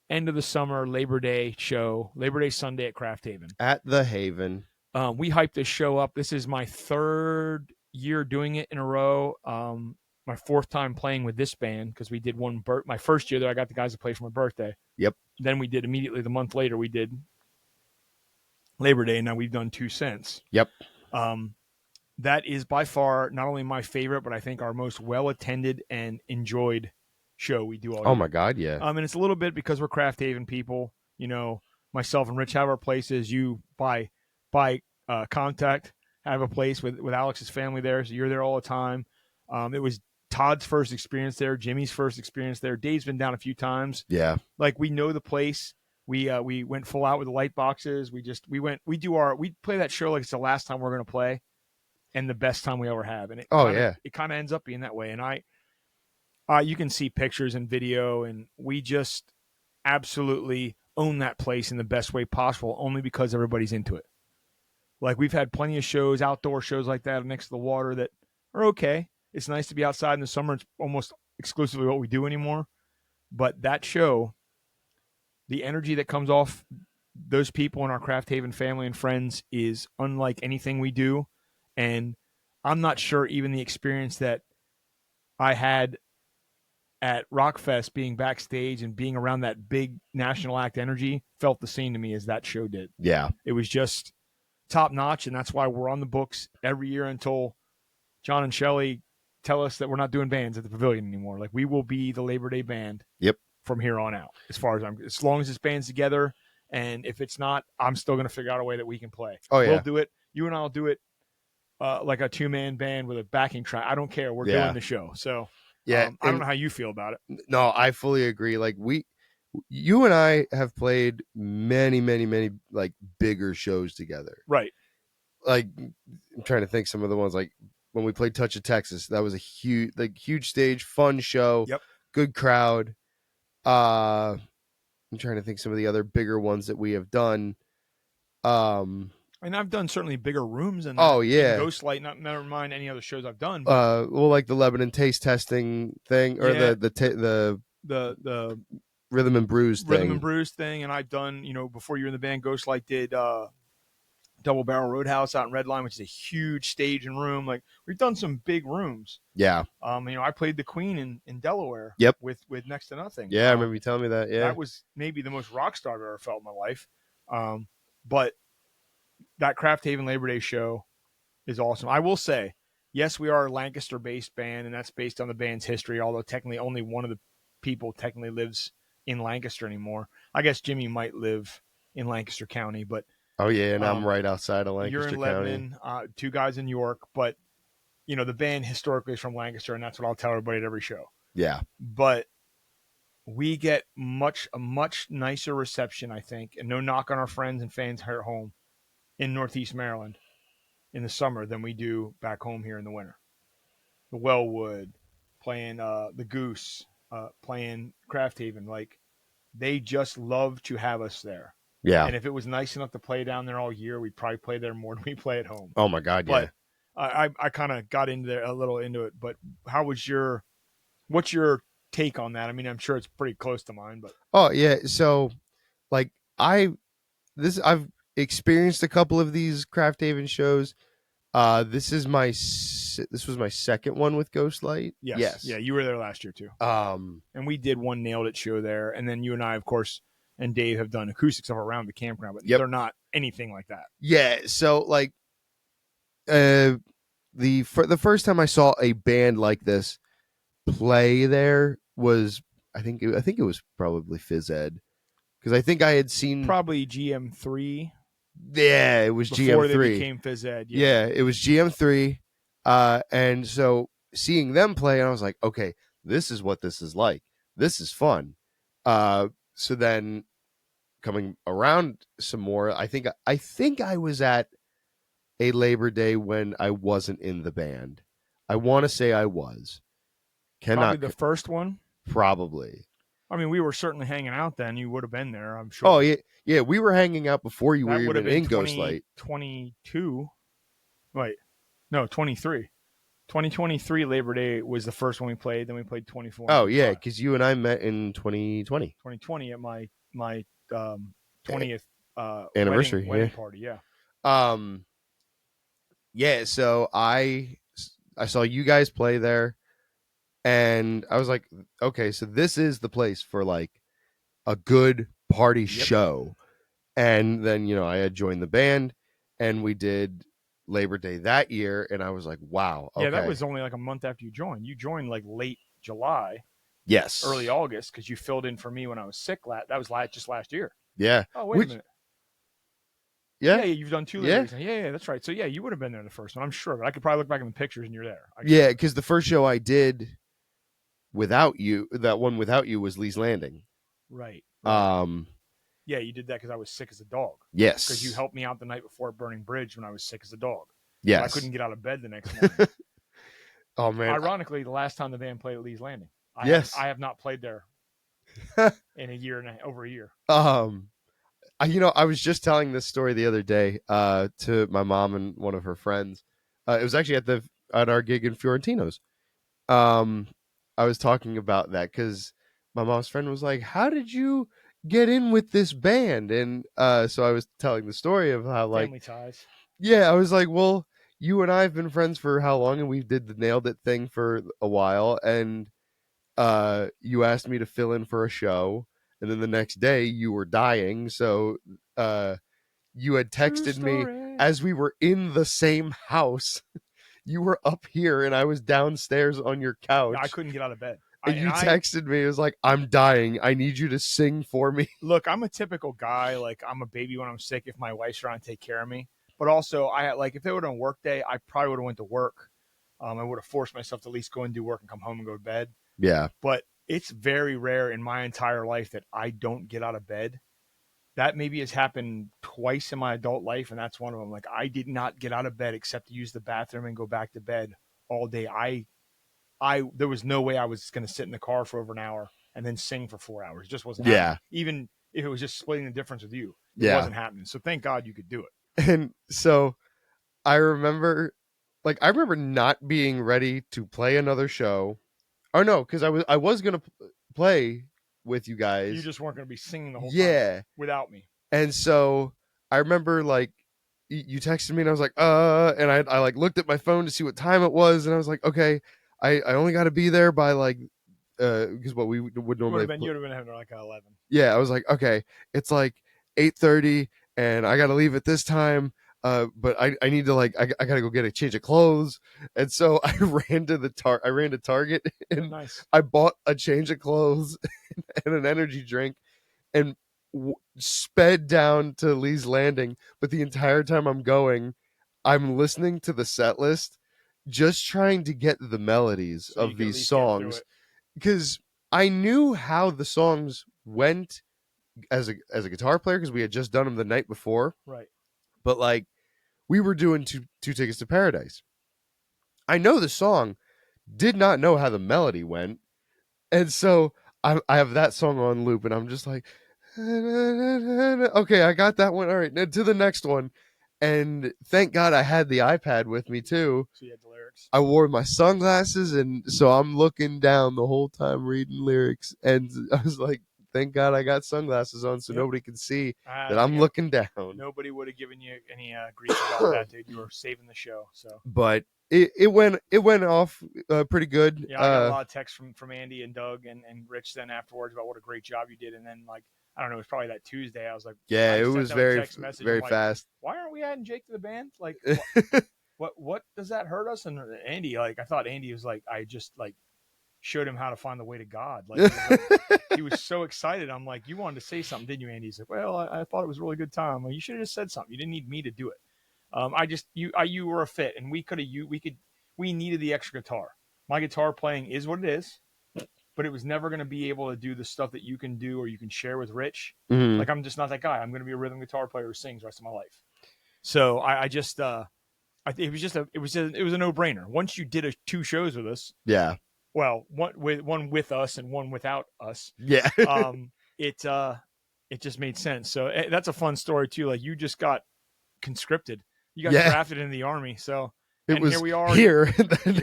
end of the summer Labor Day show, Labor Day Sunday at Craft Haven. At the Haven. We hyped this show up. This is my third year doing it in a row. My fourth time playing with this band because we did my first year there. I got the guys to play for my birthday. Yep. Then we did immediately the month later. We did Labor Day. And now we've done 2 since. Yep. That is by far not only my favorite, but I think our most well attended and enjoyed show we do all year. Oh my God, yeah. And it's a little bit because we're Craft Haven people. Myself and Rich have our places. You by contact have a place with Alex's family there, so you're there all the time. It was Todd's first experience there, Jimmy's first experience there. Dave's been down a few times. Yeah. Like we know the place. We went full out with the light boxes. We play that show like it's the last time we're going to play and the best time we ever have. And it kind of ends up being that way. And you can see pictures and video, and we just absolutely own that place in the best way possible only because everybody's into it. Like we've had plenty of shows, outdoor shows like that next to the water that are okay. It's nice to be outside in the summer. It's almost exclusively what we do anymore. But that show, the energy that comes off those people in our Craft Haven family and friends is unlike anything we do. And I'm not sure even the experience that I had at Rockfest being backstage and being around that big national act energy felt the same to me as that show did. Yeah. It was just top notch, and that's why we're on the books every year until John and Shelley tell us that we're not doing bands at the Pavilion anymore. Like we will be the Labor Day band. Yep. From here on out, as long as this band's together, and if it's not, I'm still going to figure out a way that we can play. Oh yeah. We'll do it. You and I'll do it like a 2-man band with a backing track. I don't care. We're doing the show. So yeah, I don't know how you feel about it. No, I fully agree. Like you and I have played many, many, many like bigger shows together. Right. Like I'm trying to think some of the ones like when we played Touch of Texas. That was a huge stage, fun show. Yep. Good crowd. I'm trying to think some of the other bigger ones that we have done. And I've done certainly bigger rooms than oh yeah, Ghostlight. Never mind any other shows I've done. Well, like the Lebanon taste testing thing, or the Rhythm and Brews thing, and I've done before you were in the band, Ghostlight did Double Barrel Roadhouse out in Redline, which is a huge stage and room. Like we've done some big rooms. Yeah. I played the Queen in Delaware. Yep. With next to nothing. Yeah, I remember you telling me that. Yeah. That was maybe the most rock star I've ever felt in my life. But that Craft Haven Labor Day show is awesome. I will say, yes, we are a Lancaster-based band, and that's based on the band's history. Although technically, only one of the people technically lives in Lancaster anymore. I guess Jimmy might live in Lancaster County, but. Oh, yeah, and I'm right outside of Lancaster County. You're in Lebanon, 2 guys in York, but, the band historically is from Lancaster, and that's what I'll tell everybody at every show. Yeah. But we get a much nicer reception, I think, and no knock on our friends and fans here at home in Northeast Maryland in the summer than we do back home here in the winter. The Wellwood, playing the Goose, playing Craft Haven, like, they just love to have us there. Yeah. And if it was nice enough to play down there all year, we'd probably play there more than we play at home. Oh my God, yeah. But I kind of got a little into it. But what's your take on that? I mean, I'm sure it's pretty close to mine, but. Oh yeah. So like experienced a couple of these Craft Haven shows. This was my second one with Ghostlight. Yes. Yeah, you were there last year too. Um, And we did one Nailed It show there. And then you and I, of course, and Dave have done acoustic stuff around the campground, but Yep. they're not anything like that. yeah. So like, the first time I saw a band like this play there was I think it was probably Phys Ed, because I think I had seen Probably GM3 yeah, it was before GM3. they became Phys Ed. Yeah, it was GM3. And so seeing them play, I was like, okay, this is what this is like. This is fun. So then coming around some more, I think I was at a Labor Day when I wasn't in the band. I want to say I was. Probably the first one. Probably. I mean, we were certainly hanging out then. You would have been there, I'm sure. Oh, yeah. We were hanging out before you that were would have even been in Ghostlight. 2022. Wait, no, 23. 2023 Labor Day was the first one we played. Then we played 24. Oh, yeah, because you and I met in 2020. 2020 at my 20th Anniversary, wedding yeah. party. Yeah. Yeah, so I saw you guys play there, and I was like, okay, so this is the place for like a good party show. And then, I had joined the band, and we did Labor Day that year, and I was like, wow, okay. Yeah, that was only like a month after you joined. You joined like late July. Yes. Early August, because you filled in for me when I was sick. That was just last year. Yeah. Oh, wait a minute. Yeah, you've done 2 Labor Days. Yeah, that's right. So, yeah, you would have been there the first one, I'm sure. But I could probably look back in the pictures and you're there. Yeah, because the first show I did without you, that one without you, was Lee's Landing. Right. Yeah, you did that because I was sick as a dog. Yes. Because you helped me out the night before at Burning Bridge when I was sick as a dog. Yes. So I couldn't get out of bed the next morning. Oh, man. Ironically, the last time the band played at Lee's Landing. I have not played there in over a year. I was just telling this story the other day to my mom and one of her friends. It was actually at our gig in Fiorentino's. I was talking about that because my mom's friend was like, "How did you get in with this band?" And so I was telling the story of how family ties. Yeah, I was like, "Well, you and I have been friends for how long, and we did the Nailed It thing for a while, and you asked me to fill in for a show." And then the next day you were dying. So you had texted me as we were in the same house. You were up here and I was downstairs on your couch. I couldn't get out of bed. And you texted me. It was like, "I'm dying. I need you to sing for me." Look, I'm a typical guy. Like, I'm a baby when I'm sick if my wife's trying to take care of me. But also, if it would have been a work day, I probably would have went to work. I would have forced myself to at least go and do work and come home and go to bed. Yeah. But it's very rare in my entire life that I don't get out of bed. That maybe has happened twice in my adult life, and that's one of them. Like, I did not get out of bed except to use the bathroom and go back to bed all day. There was no way I was going to sit in the car for over an hour and then sing for 4 hours. It just wasn't happening. Even if it was just splitting the difference with you, it wasn't happening. So thank God you could do it. And so I remember not being ready to play another show. Or no, because I was gonna play with you guys. You just weren't gonna be singing the whole time without me. And so I remember you texted me and I was like, and I looked at my phone to see what time it was, and I was like, okay, I only got to be there by because what we would normally. You would have been having like 11. Yeah, I was like, okay, it's like 8:30, and I got to leave at this time. But I need to I gotta go get a change of clothes, and so I ran to Target and I bought a change of clothes and an energy drink, and sped down to Lee's Landing. But the entire time I'm going, I'm listening to the set list, just trying to get the melodies of these songs, because I knew how the songs went as a guitar player because we had just done them the night before, right? But we were doing two Tickets to Paradise. I know the song, did not know how the melody went. And so I have that song on loop, and I'm just like, okay, I got that one. All right, now to the next one. And thank God I had the iPad with me too. So you had the lyrics. I wore my sunglasses, and so I'm looking down the whole time reading lyrics. And I was like, thank God I got sunglasses on so Yep. nobody can see that I'm looking down. Nobody would have given you any grief about that, dude. You were saving the show. So, but it went off pretty good. yeah, I got a lot of texts from Andy and Doug and Rich then afterwards about what a great job you did. And then, like, I don't know, it was probably that Tuesday. I was like, yeah, I it sent was out a text message. very I'm like, fast. why aren't we adding Jake to the band? Like, what does that hurt us? And Andy, like, I thought Andy was like, I just like showed him how to find the way to God. Like, he was so excited. I'm like, you wanted to say something, didn't you, Andy? He's like, well, I thought it was a really good time. Well, you should have just said something. You didn't need me to do it. You were a fit, and we needed the extra guitar. My guitar playing is what it is, but it was never going to be able to do the stuff that you can do or you can share with Rich. Mm-hmm. Like, I'm just not that guy. I'm going to be a rhythm guitar player who sings the rest of my life. So I just, it was a no-brainer. Once you did 2 shows with us, yeah. Well, one with us and one without us. Yeah. It just made sense. So that's a fun story too. Like, you just got conscripted. You got drafted into the Army. So here we are. Here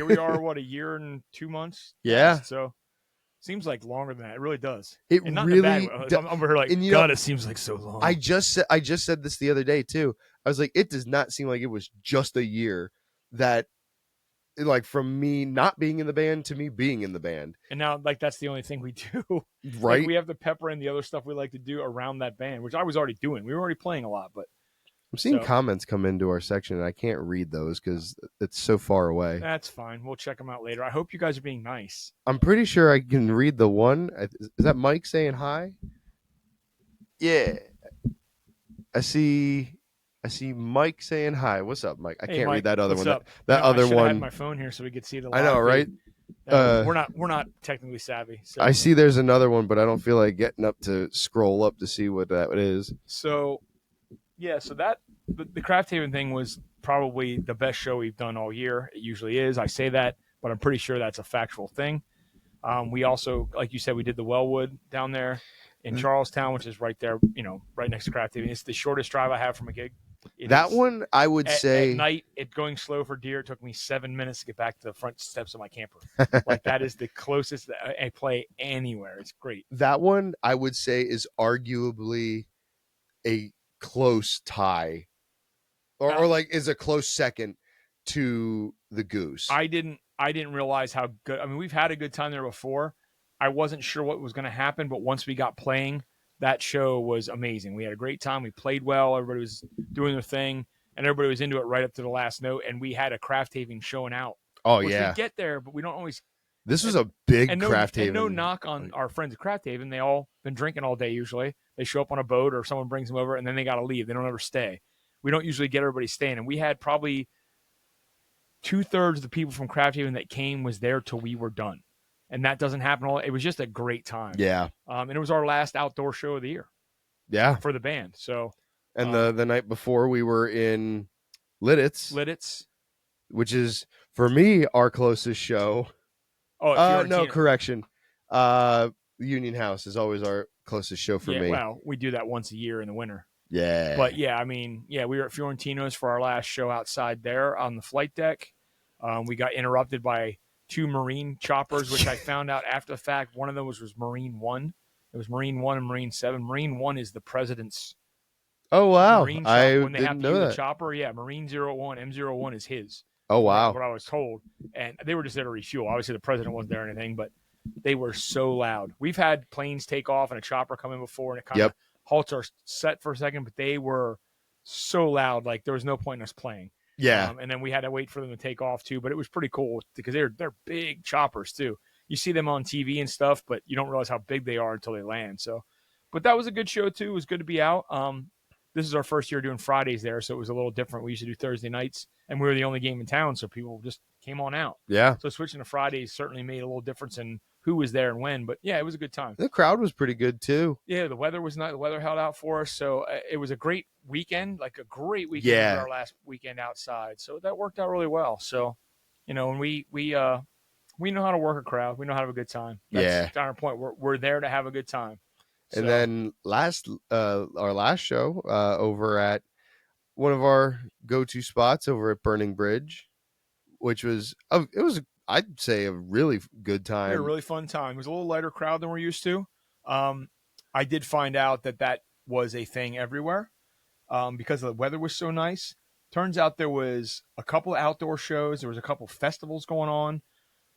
we are. What, a year and 2 months? Yeah. So seems like longer than that. It really does. It and not really. I'm over here like, God, it seems like so long. I just said this the other day too. I was like, it does not seem like it was just a year that, like, from me not being in the band to me being in the band. And now, like, that's the only thing we do. Right. Like, we have to pepper in the other stuff we like to do around that band, which I was already doing. We were already playing a lot, but I'm seeing comments come into our section, and I can't read those because it's so far away. That's fine. We'll check them out later. I hope you guys are being nice. I'm pretty sure I can read the one. Is that Mike saying hi? Yeah. I see Mike saying hi. What's up, Mike? I can't Mike, read that other one. Up? That other I one. had my phone here so we could see the. I know, right? We're not technically savvy. So. I see there's another one, but I don't feel like getting up to scroll up to see what that is. So, yeah. So that the Craft Haven thing was probably the best show we've done all year. It usually is. I say that, but I'm pretty sure that's a factual thing. We also, like you said, we did the Wellwood down there in Charlestown, which is right there, right next to Craft Haven. It's the shortest drive I have from a gig. That one, I would say, at night, going slow for deer, it took me 7 minutes to get back to the front steps of my camper. Like, that is the closest that I play anywhere. It's great. That one, I would say, is arguably a close tie, or like is a close second to the Goose. I didn't realize how good. I mean, we've had a good time there before. I wasn't sure what was going to happen, but once we got playing, that show was amazing. We had a great time. We played well. Everybody was doing their thing, and everybody was into it right up to the last note. And we had a Craft Haven showing out. Oh, yeah. We get there, but we don't always. This was a big Craft Haven. And no knock on our friends at Craft Haven. They all been drinking all day usually. They show up on a boat or someone brings them over, and then they got to leave. They don't ever stay. We don't usually get everybody staying. And we had probably 2/3 of the people from Craft Haven that came was there till we were done. And that doesn't happen all. It was just a great time. Yeah. And it was our last outdoor show of the year. Yeah. For the band. So. And the night before we were in Lidditz, which is for me our closest show. Oh, no, correction. Union House is always our closest show for me. Well, we do that once a year in the winter. Yeah. But yeah, I mean, we were at Fiorentino's for our last show outside there on the flight deck. We got interrupted by 2 Marine choppers, which I found out after the fact. One of them was Marine 1. It was Marine 1 and Marine 7. Marine 1 is the president's. Oh, wow. Marine I when they didn't have to know use that. The chopper, yeah, Marine 01, M01 is his. Oh, wow. What I was told. And they were just there to refuel. Obviously, the president wasn't there or anything, but they were so loud. We've had planes take off and a chopper come in before, and it kind of halts our set for a second, but they were so loud, like there was no point in us playing. Yeah. And then we had to wait for them to take off too, but it was pretty cool because they're big choppers too. You see them on TV and stuff, but you don't realize how big they are until they land. So, but that was a good show too. It was good to be out. This is our first year doing Fridays there, so it was a little different. We used to do Thursday nights, and we were the only game in town, so people just came on out. Yeah. So switching to Fridays certainly made a little difference in who was there and when, but yeah, it was a good time. The crowd was pretty good too. Yeah, the weather was nice. The weather held out for us, so it was a great weekend, like a great weekend for our last weekend outside. So that worked out really well. So, and we know how to work a crowd. We know how to have a good time. That's our point. We're there to have a good time. And then our last show over at one of our go-to spots over at Burning Bridge, which was I'd say a really good time. We had a really fun time. It was a little lighter crowd than we're used to. I did find out that was a thing everywhere because the weather was so nice. Turns out there was a couple of outdoor shows. There was a couple of festivals going on.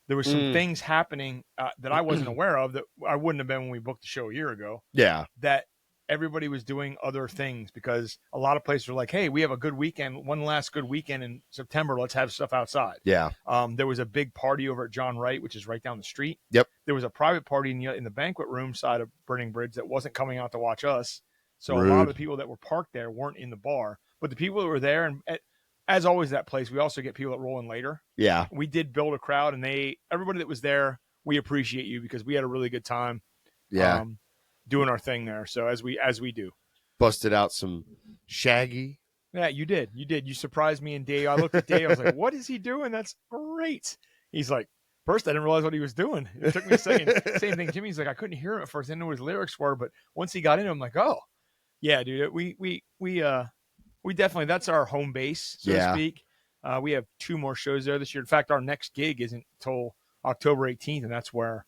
There was some Mm. things happening that I wasn't aware of that I wouldn't have been when we booked the show a year ago. Yeah. That everybody was doing other things because a lot of places were like, hey, we have a good weekend, one last good weekend in September. Let's have stuff outside. Yeah. There was a big party over at John Wright, which is right down the street. Yep. There was a private party in the banquet room side of Burning Bridge that wasn't coming out to watch us. So Rude. a lot of the people that were parked there weren't in the bar. But the people that were there, and as always, that place, we also get people that roll in later. Yeah. We did build a crowd, and everybody that was there, we appreciate you because we had a really good time. Yeah. Doing our thing there. So as we do. Busted out some Shaggy. Yeah, you did. You surprised me and Dave. I looked at Dave. I was like, what is he doing? That's great. He's like, first, I didn't realize what he was doing. It took me a second. Same thing. Jimmy's like, I couldn't hear him at first. I didn't know what his lyrics were. But once he got into it, I'm like, oh, yeah, dude. We definitely, that's our home base, so to speak. We have 2 more shows there this year. In fact, our next gig isn't until October 18th, and that's where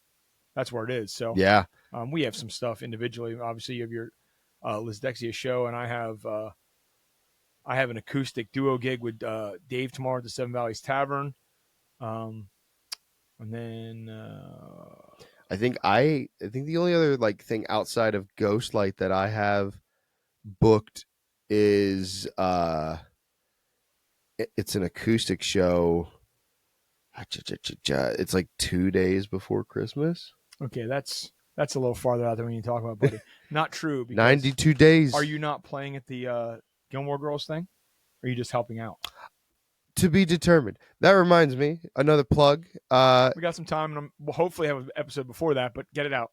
it is. So yeah, we have some stuff individually. Obviously, you have your Liz Dexia show, and I have an acoustic duo gig with Dave tomorrow at the Seven Valleys Tavern. And then I think the only other like thing outside of Ghostlight that I have booked is it's an acoustic show. It's like 2 days before Christmas. Okay, that's a little farther out than we need to talk about, buddy. Not true. 92 days. Are you not playing at the Gilmore Girls thing? Or are you just helping out? To be determined. That reminds me, another plug. We got some time, and we'll hopefully have an episode before that, but get it out.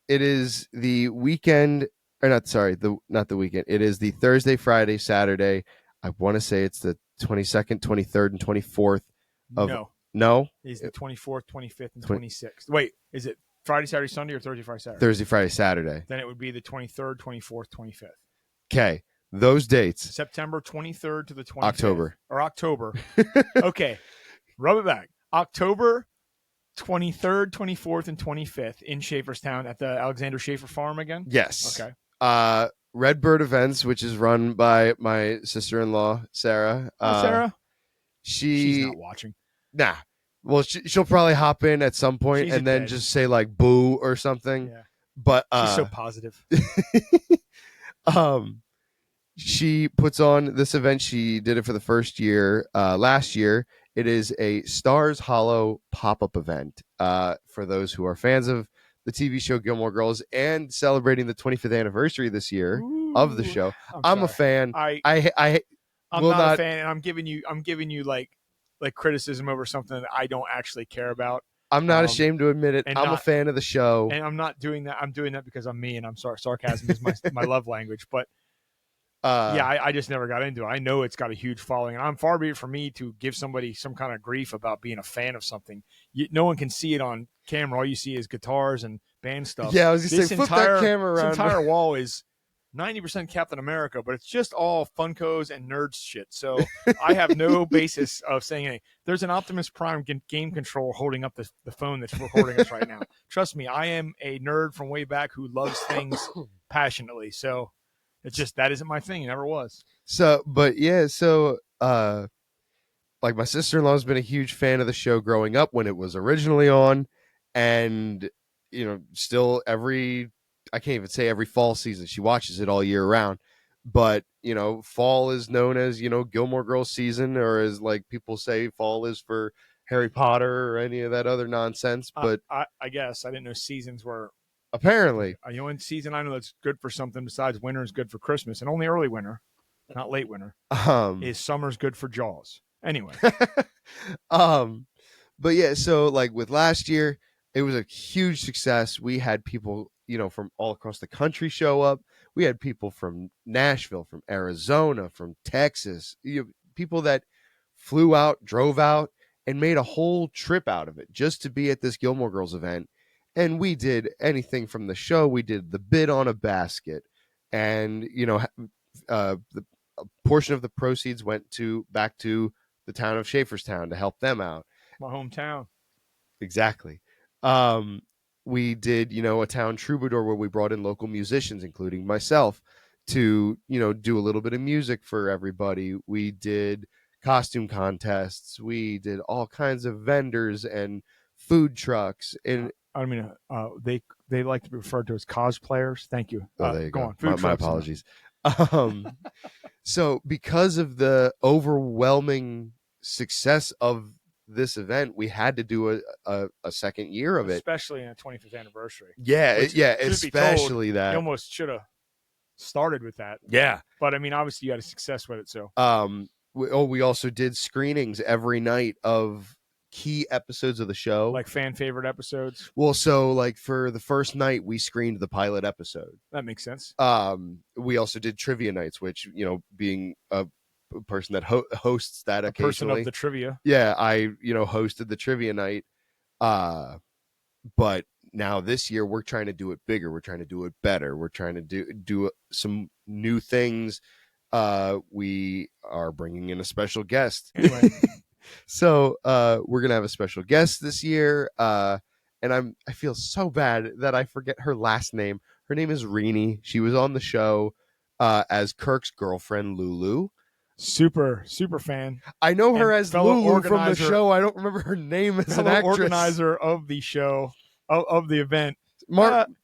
It is the weekend, or not the weekend. It is the Thursday, Friday, Saturday. I want to say it's the 22nd, 23rd, and 24th. No? It's the 24th, 25th, and 26th. Wait, is it Friday, Saturday, Sunday, or Thursday, Friday, Saturday? Thursday, Friday, Saturday. Then it would be the 23rd, 24th, 25th. Okay. Those dates. September 23rd to the 25th. October. Or October. Okay. Rub it back. October 23rd, 24th, and 25th in Schaeferstown at the Alexander Schaefer Farm again? Yes. Okay. Redbird Events, which is run by my sister-in-law, Sarah. Sarah? She's not watching. Nah. Well, she'll probably hop in at some point She's and then just say like boo or something. Yeah. But she's so positive. She puts on this event. She did it for the first year last year. It is a Stars Hollow pop-up event for those who are fans of the TV show Gilmore Girls and celebrating the 25th anniversary this year of the show. I'm a fan. I'm not a fan, and I'm giving you like criticism over something that I don't actually care about. I'm not ashamed to admit it. I'm a fan of the show, and I'm not doing that. I'm doing that because I'm me, and I'm sorry. Sarcasm is my love language, but. I just never got into it. I know it's got a huge following, and I'm far be it from me to give somebody some kind of grief about being a fan of something. No one can see it on camera. All you see is guitars and band stuff. Yeah, I was going to say, flip that camera around. This entire wall is 90% Captain America, but it's just all Funkos and nerds shit. So I have no basis of saying anything. There's an Optimus Prime game control holding up the phone that's recording us right now. Trust me, I am a nerd from way back who loves things passionately. So it's just that isn't my thing. It never was. So, but yeah, like my sister-in-law has been a huge fan of the show growing up when it was originally on, and still I can't even say every fall season. She watches it all year round. But, fall is known as, Gilmore Girls season, or as like people say, fall is for Harry Potter or any of that other nonsense. But I guess I didn't know seasons were. Apparently. In season, I know that's good for something besides winter is good for Christmas, and only early winter, not late winter, is summer's good for Jaws. Anyway. But yeah, so like with last year, it was a huge success. We had people, from all across the country show up. We had people from Nashville, from Arizona, from Texas, people that flew out, drove out, and made a whole trip out of it just to be at this Gilmore Girls event. And we did anything from the show. We did the bid on a basket, and a portion of the proceeds went back to the town of Schaeferstown to help them out. My hometown. Exactly. we did, a town troubadour where we brought in local musicians, including myself, to, do a little bit of music for everybody. We did costume contests. We did all kinds of vendors and food trucks. And I mean, they like to be referred to as cosplayers. Thank you. oh, there you Go go. on. Food My trucks. apologies. So because of the overwhelming success of this event, we had to do a second year of it, especially in a 25th anniversary. Yeah, Which, yeah, truth be especially told, that. You almost should have started with that. Yeah, but I mean, obviously you had a success with it. So, we also did screenings every night of key episodes of the show, like fan favorite episodes. Well, so like for the first night, we screened the pilot episode. That makes sense. We also did trivia nights, which being a person that hosts that occasionally, person of the trivia. Yeah, I hosted the trivia night. But now this year we're trying to do it bigger. We're trying to do it better. We're trying to do some new things. We are bringing in a special guest. Anyway. So we're gonna have a special guest this year. And I feel so bad that I forget her last name. Her name is Rini. She was on the show as Kirk's girlfriend, Lulu. Super fan. I know her as Lulu from the show. I don't remember her name as an actress. Organizer of the show, of the event.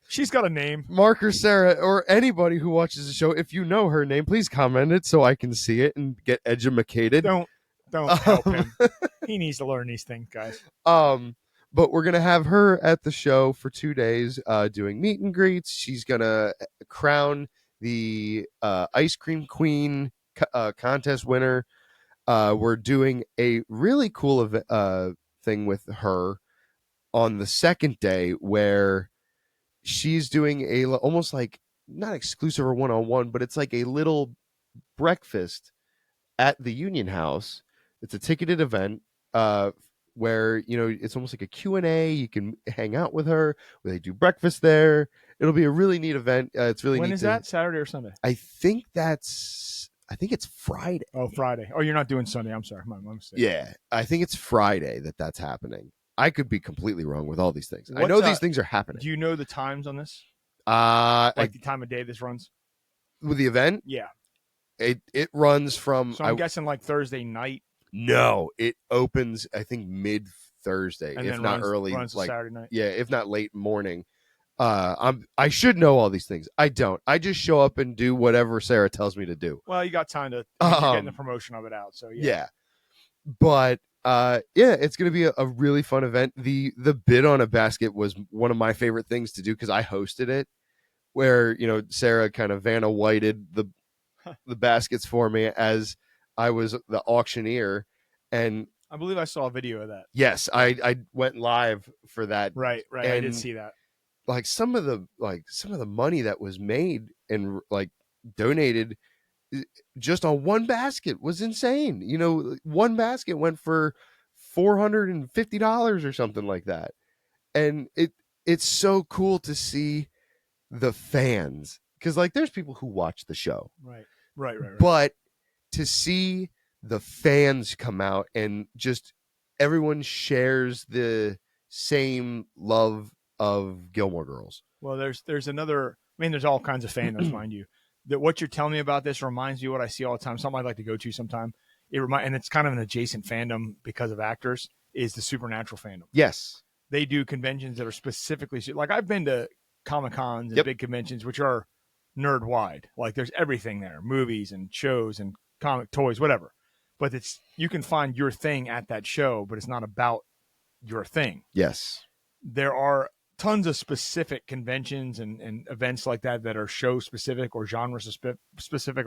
She's got a name. Mark or Sarah or anybody who watches the show, if you know her name, please comment it so I can see it and get edumacated. Don't help him. He needs to learn these things, guys. But we're gonna have her at the show for 2 days, doing meet and greets. She's gonna crown the ice cream queen contest winner. We're doing a really cool thing with her on the second day where she's doing almost like not exclusive or one-on-one, but it's like a little breakfast at the Union House. It's a ticketed event where it's almost like a Q&A. You can hang out with her, where they do breakfast there. It'll be a really neat event. It's really when neat. When is that? Saturday or Sunday? I think it's Friday. Oh, Friday. Oh, you're not doing Sunday. I'm sorry. My mistake. Yeah, I think it's Friday that's happening. I could be completely wrong with all these things. I know these things are happening. Do you know the times on this? The time of day this runs? With the event? Yeah. It runs from... So I'm guessing like Thursday night? No, it opens, I think, mid-Thursday, if not early. Runs like Saturday night? Yeah, if not late morning. I should know all these things. I don't. I just show up and do whatever Sarah tells me to do. Well, you got time to get the promotion of it out. So yeah. But it's going to be a really fun event. The bid on a basket was one of my favorite things to do because I hosted it, where Sarah kind of Vanna Whited the baskets for me as I was the auctioneer, and I believe I saw a video of that. Yes, I went live for that. Right. And I did see that. Like some of the money that was made and like donated just on one basket was insane. One basket went for $450 or something like that. And it's so cool to see the fans, because like there's people who watch the show. Right. But to see the fans come out and just everyone shares the same love of Gilmore Girls. Well, there's another. I mean, there's all kinds of fandoms, mind you. That what you're telling me about this reminds me of what I see all the time. Something I'd like to go to sometime. And it's kind of an adjacent fandom because of actors. Is the Supernatural fandom? Yes, they do conventions that are specifically like I've been to Comic-Cons and big conventions which are nerd wide. Like there's everything there, movies and shows and comic toys, whatever. But you can find your thing at that show, but it's not about your thing. Yes, there are tons of specific conventions and events like that are show specific or genre specific,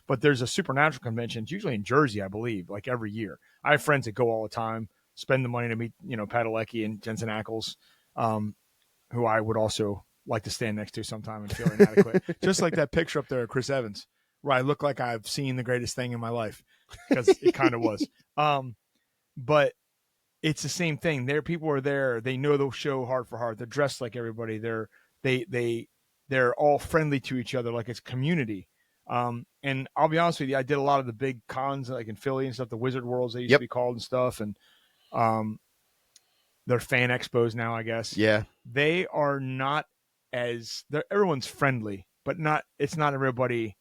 but there's a Supernatural convention. It's usually in Jersey, I believe, like every year. I have friends that go all the time, spend the money to meet, Padalecki and Jensen Ackles, who I would also like to stand next to sometime and feel inadequate. Just like that picture up there of Chris Evans, where I look like I've seen the greatest thing in my life, because it kind of was. But it's the same thing. People are there. They know the show heart for heart. They're dressed like everybody. They're all friendly to each other, like it's community. And I'll be honest with you, I did a lot of the big cons like in Philly and stuff, the Wizard Worlds they used to be called and stuff. And They're fan expos now, I guess. Yeah. They are not everyone's friendly, but it's not everybody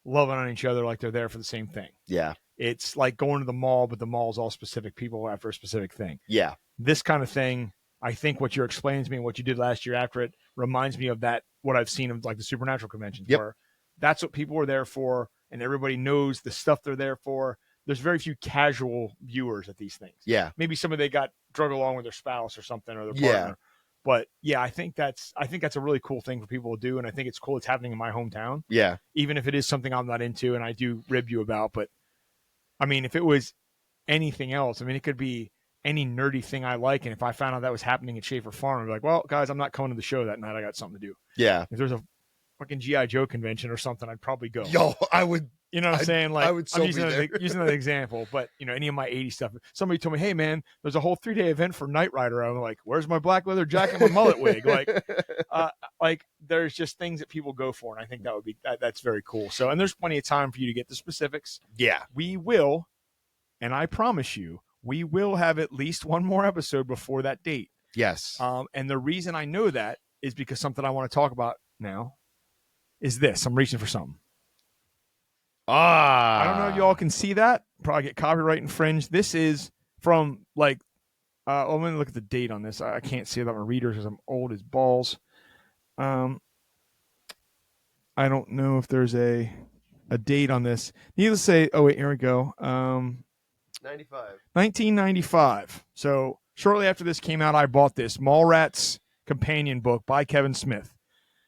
loving on each other like they're there for the same thing. Yeah. It's like going to the mall, but the mall's all specific people after a specific thing. Yeah. This kind of thing, I think what you're explaining to me and what you did last year after it reminds me of that, what I've seen of like the supernatural conventions, where that's what people are there for, and everybody knows the stuff they're there for. There's very few casual viewers at these things. Yeah. Maybe somebody they got drug along with their spouse or something, or their partner. But yeah, I think that's a really cool thing for people to do, and I think it's cool it's happening in my hometown. Yeah. Even if it is something I'm not into and I do rib you about, but I mean, if it was anything else, I mean, it could be any nerdy thing I like, and if I found out that was happening at Schaefer Farm, I'd be like, well, guys, I'm not coming to the show that night. I got something to do. Yeah. If there's a fucking G.I. Joe convention or something, I'd probably go. Yo, I would. You know what I'm saying? Like, I would so I'm using be there. using that example, but you know, any of my 80s stuff. Somebody told me, "Hey, man, there's a whole 3-day event for Knight Rider." I'm like, "Where's my black leather jacket, and my mullet wig?" Like there's just things that people go for, and I think that's very cool. So, and there's plenty of time for you to get the specifics. Yeah, we will, and I promise you, we will have at least one more episode before that date. Yes. And the reason I know that is because something I want to talk about now is this. I'm reaching for something. I don't know if y'all can see that. Probably get copyright infringed. This is from like, I'm going to look at the date on this. I can't see it on my reader because I'm old as balls. I don't know if there's a date on this. Needless to say, oh wait, here we go. 1995. So shortly after this came out, I bought this Mallrats companion book by Kevin Smith.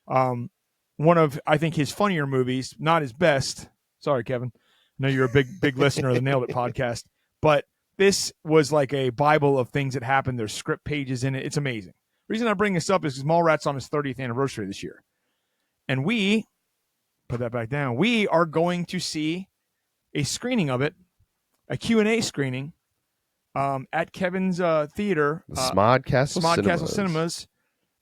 One of, I think, his funnier movies, not his best. Sorry, Kevin. I know you're a big listener of the Nailed It podcast, but this was like a Bible of things that happened. There's script pages in it. It's amazing. The reason I bring this up is because Mallrats on his 30th anniversary this year. And we, put that back down, we are going to see a screening of it, a Q&A screening at Kevin's theater. Smodcastle Cinemas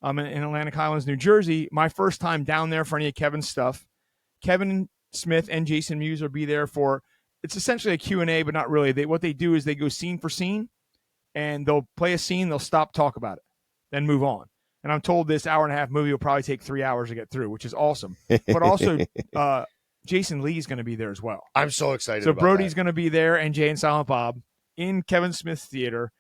in Atlantic Highlands, New Jersey. My first time down there for any of Kevin's stuff. Kevin Smith and Jason Mewes will be there for, it's essentially a Q&A, but not really. What they do is they go scene for scene, and they'll play a scene, they'll stop, talk about it, then move on. And I'm told this hour-and-a-half movie will probably take 3 hours to get through, which is awesome. But also, Jason Lee's going to be there as well. I'm so excited So about Brody's that. going to be there, and Jay and Silent Bob in Kevin Smith's theater.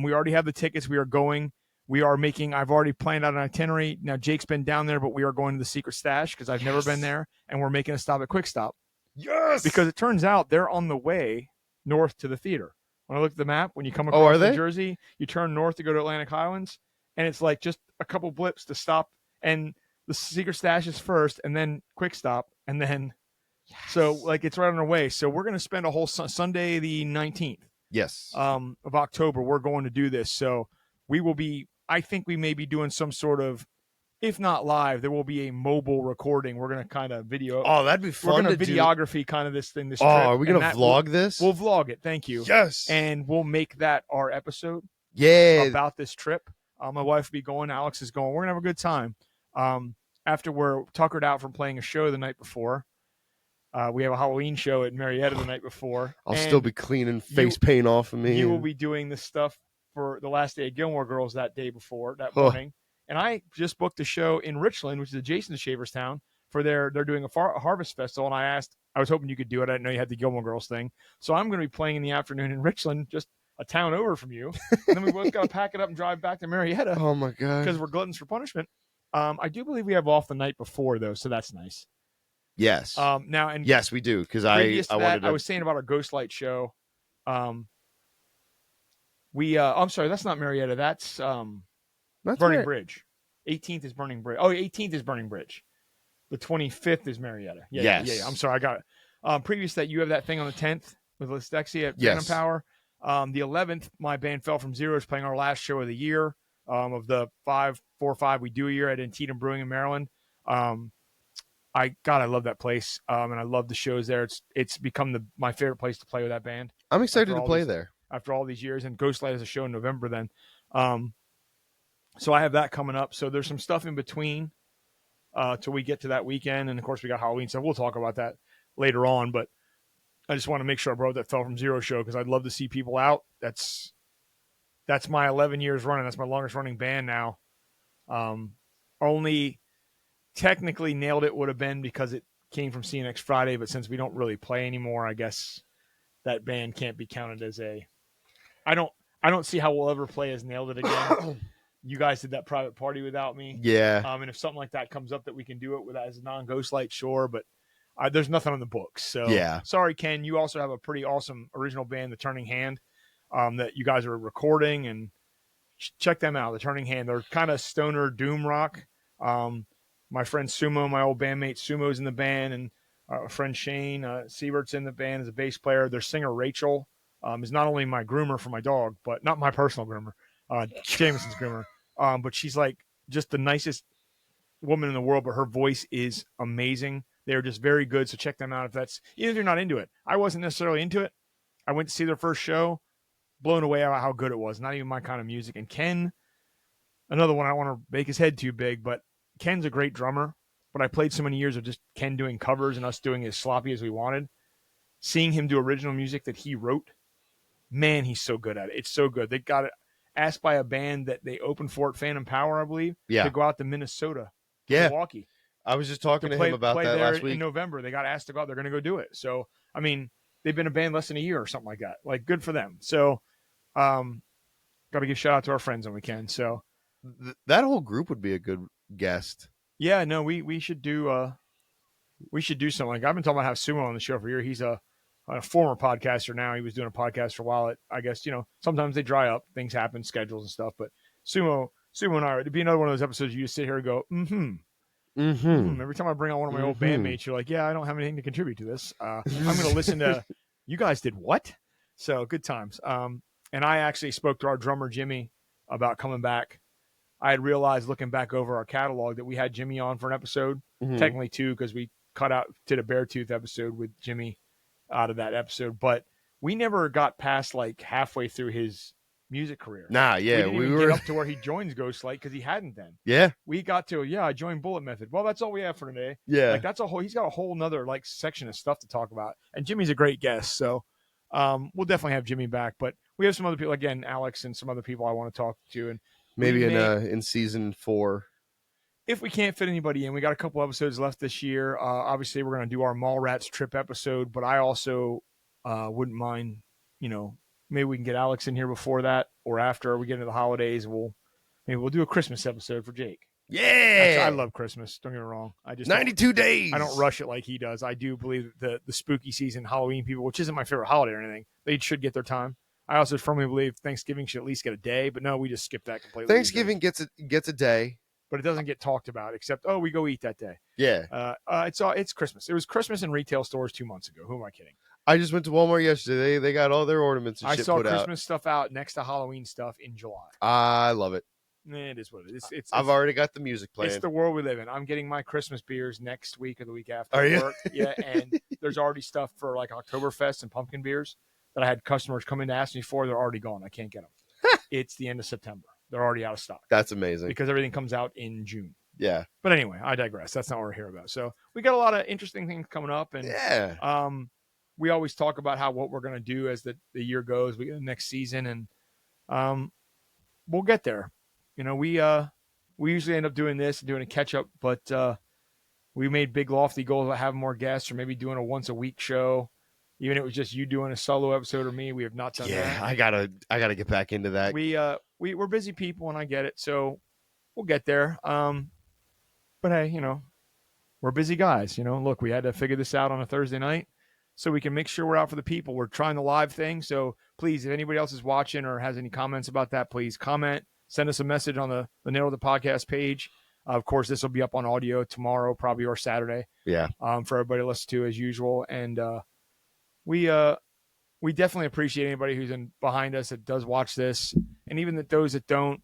We already have the tickets. We are going. I've already planned out an itinerary. Now, Jake's been down there, but we are going to the Secret Stash because I've never been there, and we're making a stop at Quick Stop. Yes! Because it turns out they're on the way north to the theater. When I look at the map, when you come across New Jersey, you turn north to go to Atlantic Highlands, and it's like just a couple blips to stop, and the Secret Stash is first, and then Quick Stop, and then so like it's right on our way. So we're going to spend a whole Sunday the 19th. Yes. Of October, we're going to do this. So we will be, I think we may be doing some sort of, if not live, there will be a mobile recording. We're going to kind of video. Oh, that'd be fun. We're going to videography kind of this thing. This trip. Are we going to vlog this? We'll vlog it. Thank you. Yes. And we'll make that our episode. Yeah. About this trip. My wife will be going. Alex is going. We're going to have a good time. After we're tuckered out from playing a show the night before. We have a Halloween show at Marietta the night before. I'll still be cleaning face paint off of me. You will be doing the stuff for the last day of Gilmore Girls that day before, that morning. And I just booked a show in Richland, which is adjacent to Shaverstown, for they're doing a Harvest Festival. And I was hoping you could do it. I didn't know you had the Gilmore Girls thing. So I'm going to be playing in the afternoon in Richland, just a town over from you. And then we both got to pack it up and drive back to Marietta. Oh, my God. Because we're gluttons for punishment. I do believe we have off the night before, though, so that's nice. Yes. Now, and yes, we do, because I was saying about our Ghostlight show. I'm sorry, that's not Marietta. That's Burning Bridge. 18th is Burning Bridge. Oh, 18th is Burning Bridge. The 25th is Marietta. Yeah, yes. Yeah. I'm sorry, I got it. Previous to that, you have that thing on the 10th with Listexia at Phantom Power. The 11th, my band Fell From Zero is playing our last show of the year. Of the 4 or 5 we do a year at Antietam Brewing in Maryland. I love that place, and I love the shows there. It's become my favorite place to play with that band. I'm excited to play there after all these years. And Ghostlight has a show in November then. So I have that coming up. So there's some stuff in between till we get to that weekend, and of course we got Halloween. So we'll talk about that later on. But I just want to make sure I brought that Fell From Zero show because I'd love to see people out. that's my 11 years running. That's my longest running band now. Only technically nailed it would have been because it came from CNX Friday, but since we don't really play anymore, I guess that band can't be counted as a. I don't see how we'll ever play as Nailed It again. You guys did that private party without me. Yeah. And if something like that comes up that we can do it with as a non-ghost light, sure, but there's nothing on the books. So Yeah. sorry, Ken. You also have a pretty awesome original band, The Turning Hand, that you guys are recording, and check them out. The Turning Hand. They're kind of stoner doom rock. My friend Sumo, my old bandmate Sumo's in the band, and friend Shane Siebert's in the band as a bass player. Their singer Rachel is not only my groomer for my dog, but not my personal groomer, Jameson's groomer. But she's like just the nicest woman in the world, but her voice is amazing. They're just very good. So check them out even if you're not into it. I wasn't necessarily into it. I went to see their first show, blown away about how good it was. Not even my kind of music. And Ken, another one I don't want to make his head too big, but Ken's a great drummer. But I played so many years of just Ken doing covers and us doing as sloppy as we wanted. Seeing him do original music that he wrote, man, he's so good at it. It's so good. They got asked by a band that they opened for at Phantom Power, I believe, to go out to Minnesota, Milwaukee. I was just talking to him about that last week. In November, they got asked to go out. They're going to go do it. So, I mean, they've been a band less than a year or something like that. Like, good for them. So, got to give shout out to our friends when we can. So, that whole group would be a good guest. Yeah, no, we should do something like I've been talking about have Sumo on the show for a year. He's a former podcaster now. He was doing a podcast for a while. I guess sometimes they dry up, things happen, schedules and stuff. But Sumo and I, it'd be another one of those episodes you just sit here and go, Every time I bring on one of my old bandmates, you're like, yeah, I don't have anything to contribute to this. I'm going to listen to you guys did what? So good times. And I actually spoke to our drummer Jimmy about coming back. I had realized looking back over our catalog that we had Jimmy on for an episode, technically two, because we did a Beartooth episode with Jimmy out of that episode, but we never got past like halfway through his music career. Nah, yeah, we were get up to where he joins Ghostlight because he hadn't then. Yeah, we got to I joined Bullet Method. Well, that's all we have for today. Yeah, like he's got a whole nother like section of stuff to talk about, and Jimmy's a great guest, so we'll definitely have Jimmy back. But we have some other people, again, Alex and some other people I want to talk to, and maybe in season 4. If we can't fit anybody in, we got a couple episodes left this year. Obviously, we're going to do our Mallrats trip episode, but I also wouldn't mind, maybe we can get Alex in here before that or after we get into the holidays. We'll do a Christmas episode for Jake. Yeah, I love Christmas. Don't get me wrong. I just 92 days. I don't rush it like he does. I do believe that the spooky season, Halloween people, which isn't my favorite holiday or anything, they should get their time. I also firmly believe Thanksgiving should at least get a day, but no, we just skip that completely. Thanksgiving gets a day, but it doesn't get talked about except we go eat that day. Yeah. It's Christmas. It was Christmas in retail stores 2 months ago. Who am I kidding? I just went to Walmart yesterday. They got all their ornaments and shit put out. I saw Christmas stuff out next to Halloween stuff in July. I love it. It is what it is. I've already got the music playing. It's the world we live in. I'm getting my Christmas beers next week or the week after. Are you? Work. Yeah, and there's already stuff for like Oktoberfest and pumpkin beers that I had customers come in to ask me for. They're already gone. I can't get them. It's the end of September. They're already out of stock. That's amazing. Because everything comes out in June. Yeah. But anyway, I digress. That's not what we're here about. So we got a lot of interesting things coming up. And we always talk about what we're going to do as the year goes. We get the next season, and we'll get there. We usually end up doing this and doing a catch up, but we made big lofty goals about having more guests or maybe doing a once a week show. Even if it was just you doing a solo episode or me, we have not done that. Yeah, I gotta get back into that. We're busy people, and I get it, so we'll get there. But hey, we're busy guys. Look, we had to figure this out on a Thursday night so we can make sure we're out for the people. We're trying the live thing, so please, if anybody else is watching or has any comments about that, please comment. Send us a message on the Nail of the Podcast page. Of course, this will be up on audio tomorrow, probably, or Saturday. Yeah. For everybody to listen to as usual. And we definitely appreciate anybody who's behind us that does watch this. And even those that don't,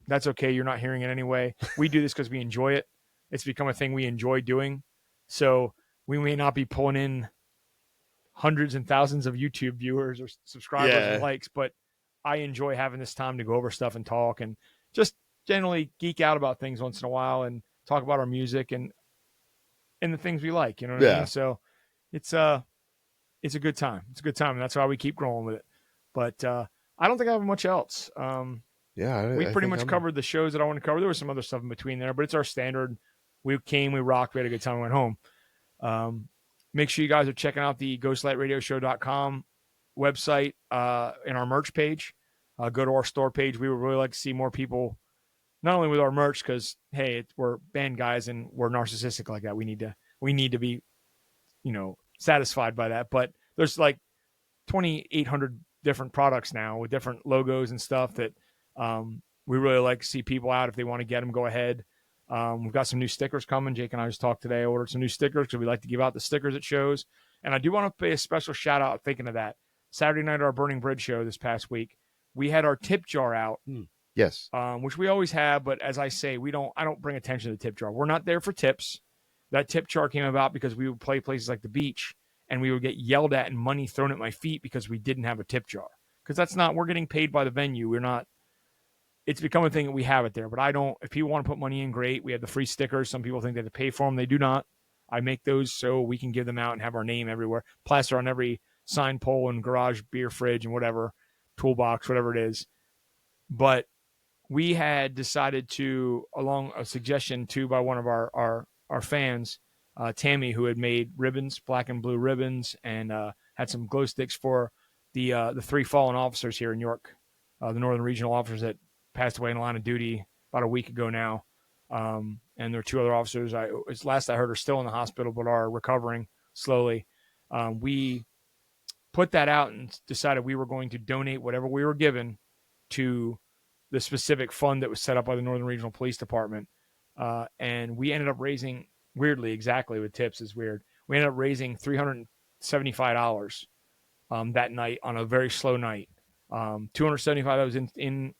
that's okay. You're not hearing it anyway. We do this because we enjoy it. It's become a thing we enjoy doing. So we may not be pulling in hundreds and thousands of YouTube viewers or subscribers and likes, but I enjoy having this time to go over stuff and talk and just generally geek out about things once in a while and talk about our music and the things we like, you know what I mean? So it's a good time. It's a good time, and that's why we keep growing with it. But I don't think I have much else. Yeah, We I pretty think much I'm- covered the shows that I want to cover. There was some other stuff in between there, but it's our standard. We came, we rocked, we had a good time, we went home. Make sure you guys are checking out the ghostlightradioshow.com website in our merch page. Go to our store page. We would really like to see more people, not only with our merch, because hey, we're band guys and we're narcissistic like that. We need to be, satisfied by that. But there's like 2,800 different products now with different logos and stuff that we really like to see people out. If they want to get them, go ahead. We've got some new stickers coming. Jake and I just talked today. I ordered some new stickers because we like to give out the stickers at shows. And I do want to pay a special shout out thinking of that. Saturday night at our Burning Bridge show this past week, we had our tip jar out. Yes. Which we always have, but as I say, I don't bring attention to the tip jar. We're not there for tips. That tip jar came about because we would play places like the beach and we would get yelled at and money thrown at my feet because we didn't have a tip jar. Because we're getting paid by the venue. We're not, it's become a thing that we have it there. But if people want to put money in, great. We have the free stickers. Some people think they have to pay for them. They do not. I make those so we can give them out and have our name everywhere. Plaster on every sign pole and garage beer fridge and whatever, toolbox, whatever it is. But we had decided to, along a suggestion too by one of our fans, Tammy, who had made ribbons, black and blue ribbons, and had some glow sticks for the 3 fallen officers here in York, the Northern Regional officers that passed away in the line of duty about a week ago now. And there are 2 other officers, as last I heard, are still in the hospital but are recovering slowly. We put that out and decided we were going to donate whatever we were given to the specific fund that was set up by the Northern Regional Police Department. And we ended up raising, weirdly, exactly with tips is weird. We ended up raising $375 that night on a very slow night. $275 that was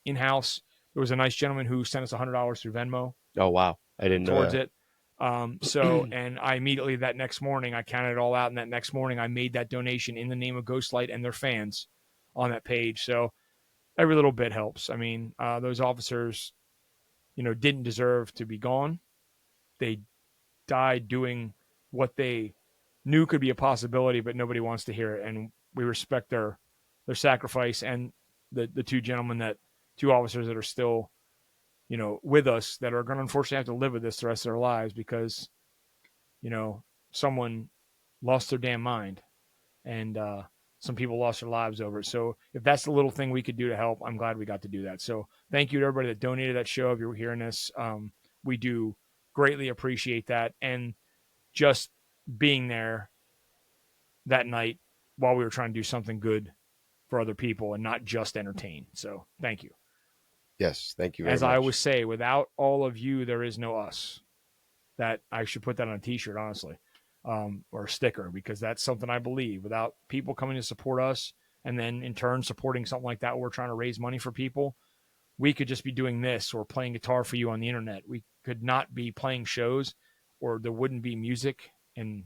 in-house. There was a nice gentleman who sent us $100 through Venmo. Oh, wow. I didn't know towards that. it. And I immediately that next morning, I counted it all out. And that next morning, I made that donation in the name of Ghostlight and their fans on that page. So every little bit helps. I mean, those officers, didn't deserve to be gone. They died doing what they knew could be a possibility, but nobody wants to hear it. And we respect their sacrifice and the 2 officers that are still, with us that are going to unfortunately have to live with this the rest of their lives because, someone lost their damn mind and, some people lost their lives over it. So if that's the little thing we could do to help, I'm glad we got to do that. So thank you to everybody that donated that show. If you're hearing this, we do greatly appreciate that. And just being there that night while we were trying to do something good for other people and not just entertain. So thank you. Yes. Thank you very As much. I always say, without all of you, there is no us. That I should put that on a t-shirt, honestly. Or a sticker, because that's something I believe. Without people coming to support us and then in turn supporting something like that, we're trying to raise money for people, we could just be doing this or playing guitar for you on the internet. We could not be playing shows or there wouldn't be music. And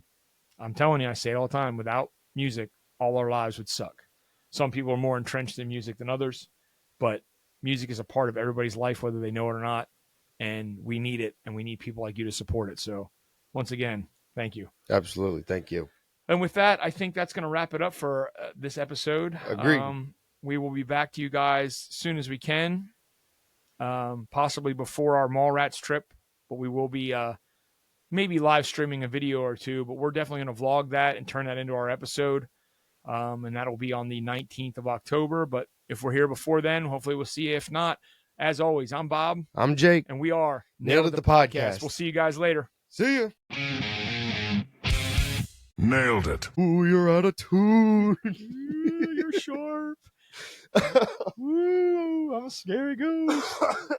I'm telling you, I say it all the time, without music, all our lives would suck. Some people are more entrenched in music than others, but music is a part of everybody's life, whether they know it or not. And we need it, and we need people like you to support it. So once again, thank you. Absolutely. Thank you. And with that, I think that's going to wrap it up for this episode. Agreed. We will be back to you guys as soon as we can, possibly before our Mallrats trip, but we will be maybe live streaming a video or 2, but we're definitely going to vlog that and turn that into our episode. And that'll be on the 19th of October. But if we're here before then, hopefully we'll see you. If not, as always, I'm Bob. I'm Jake. And we are Nailed It, the podcast. We'll see you guys later. See ya. Nailed it. Ooh, you're out of tune. You're sharp. Woo, I'm a scary ghost.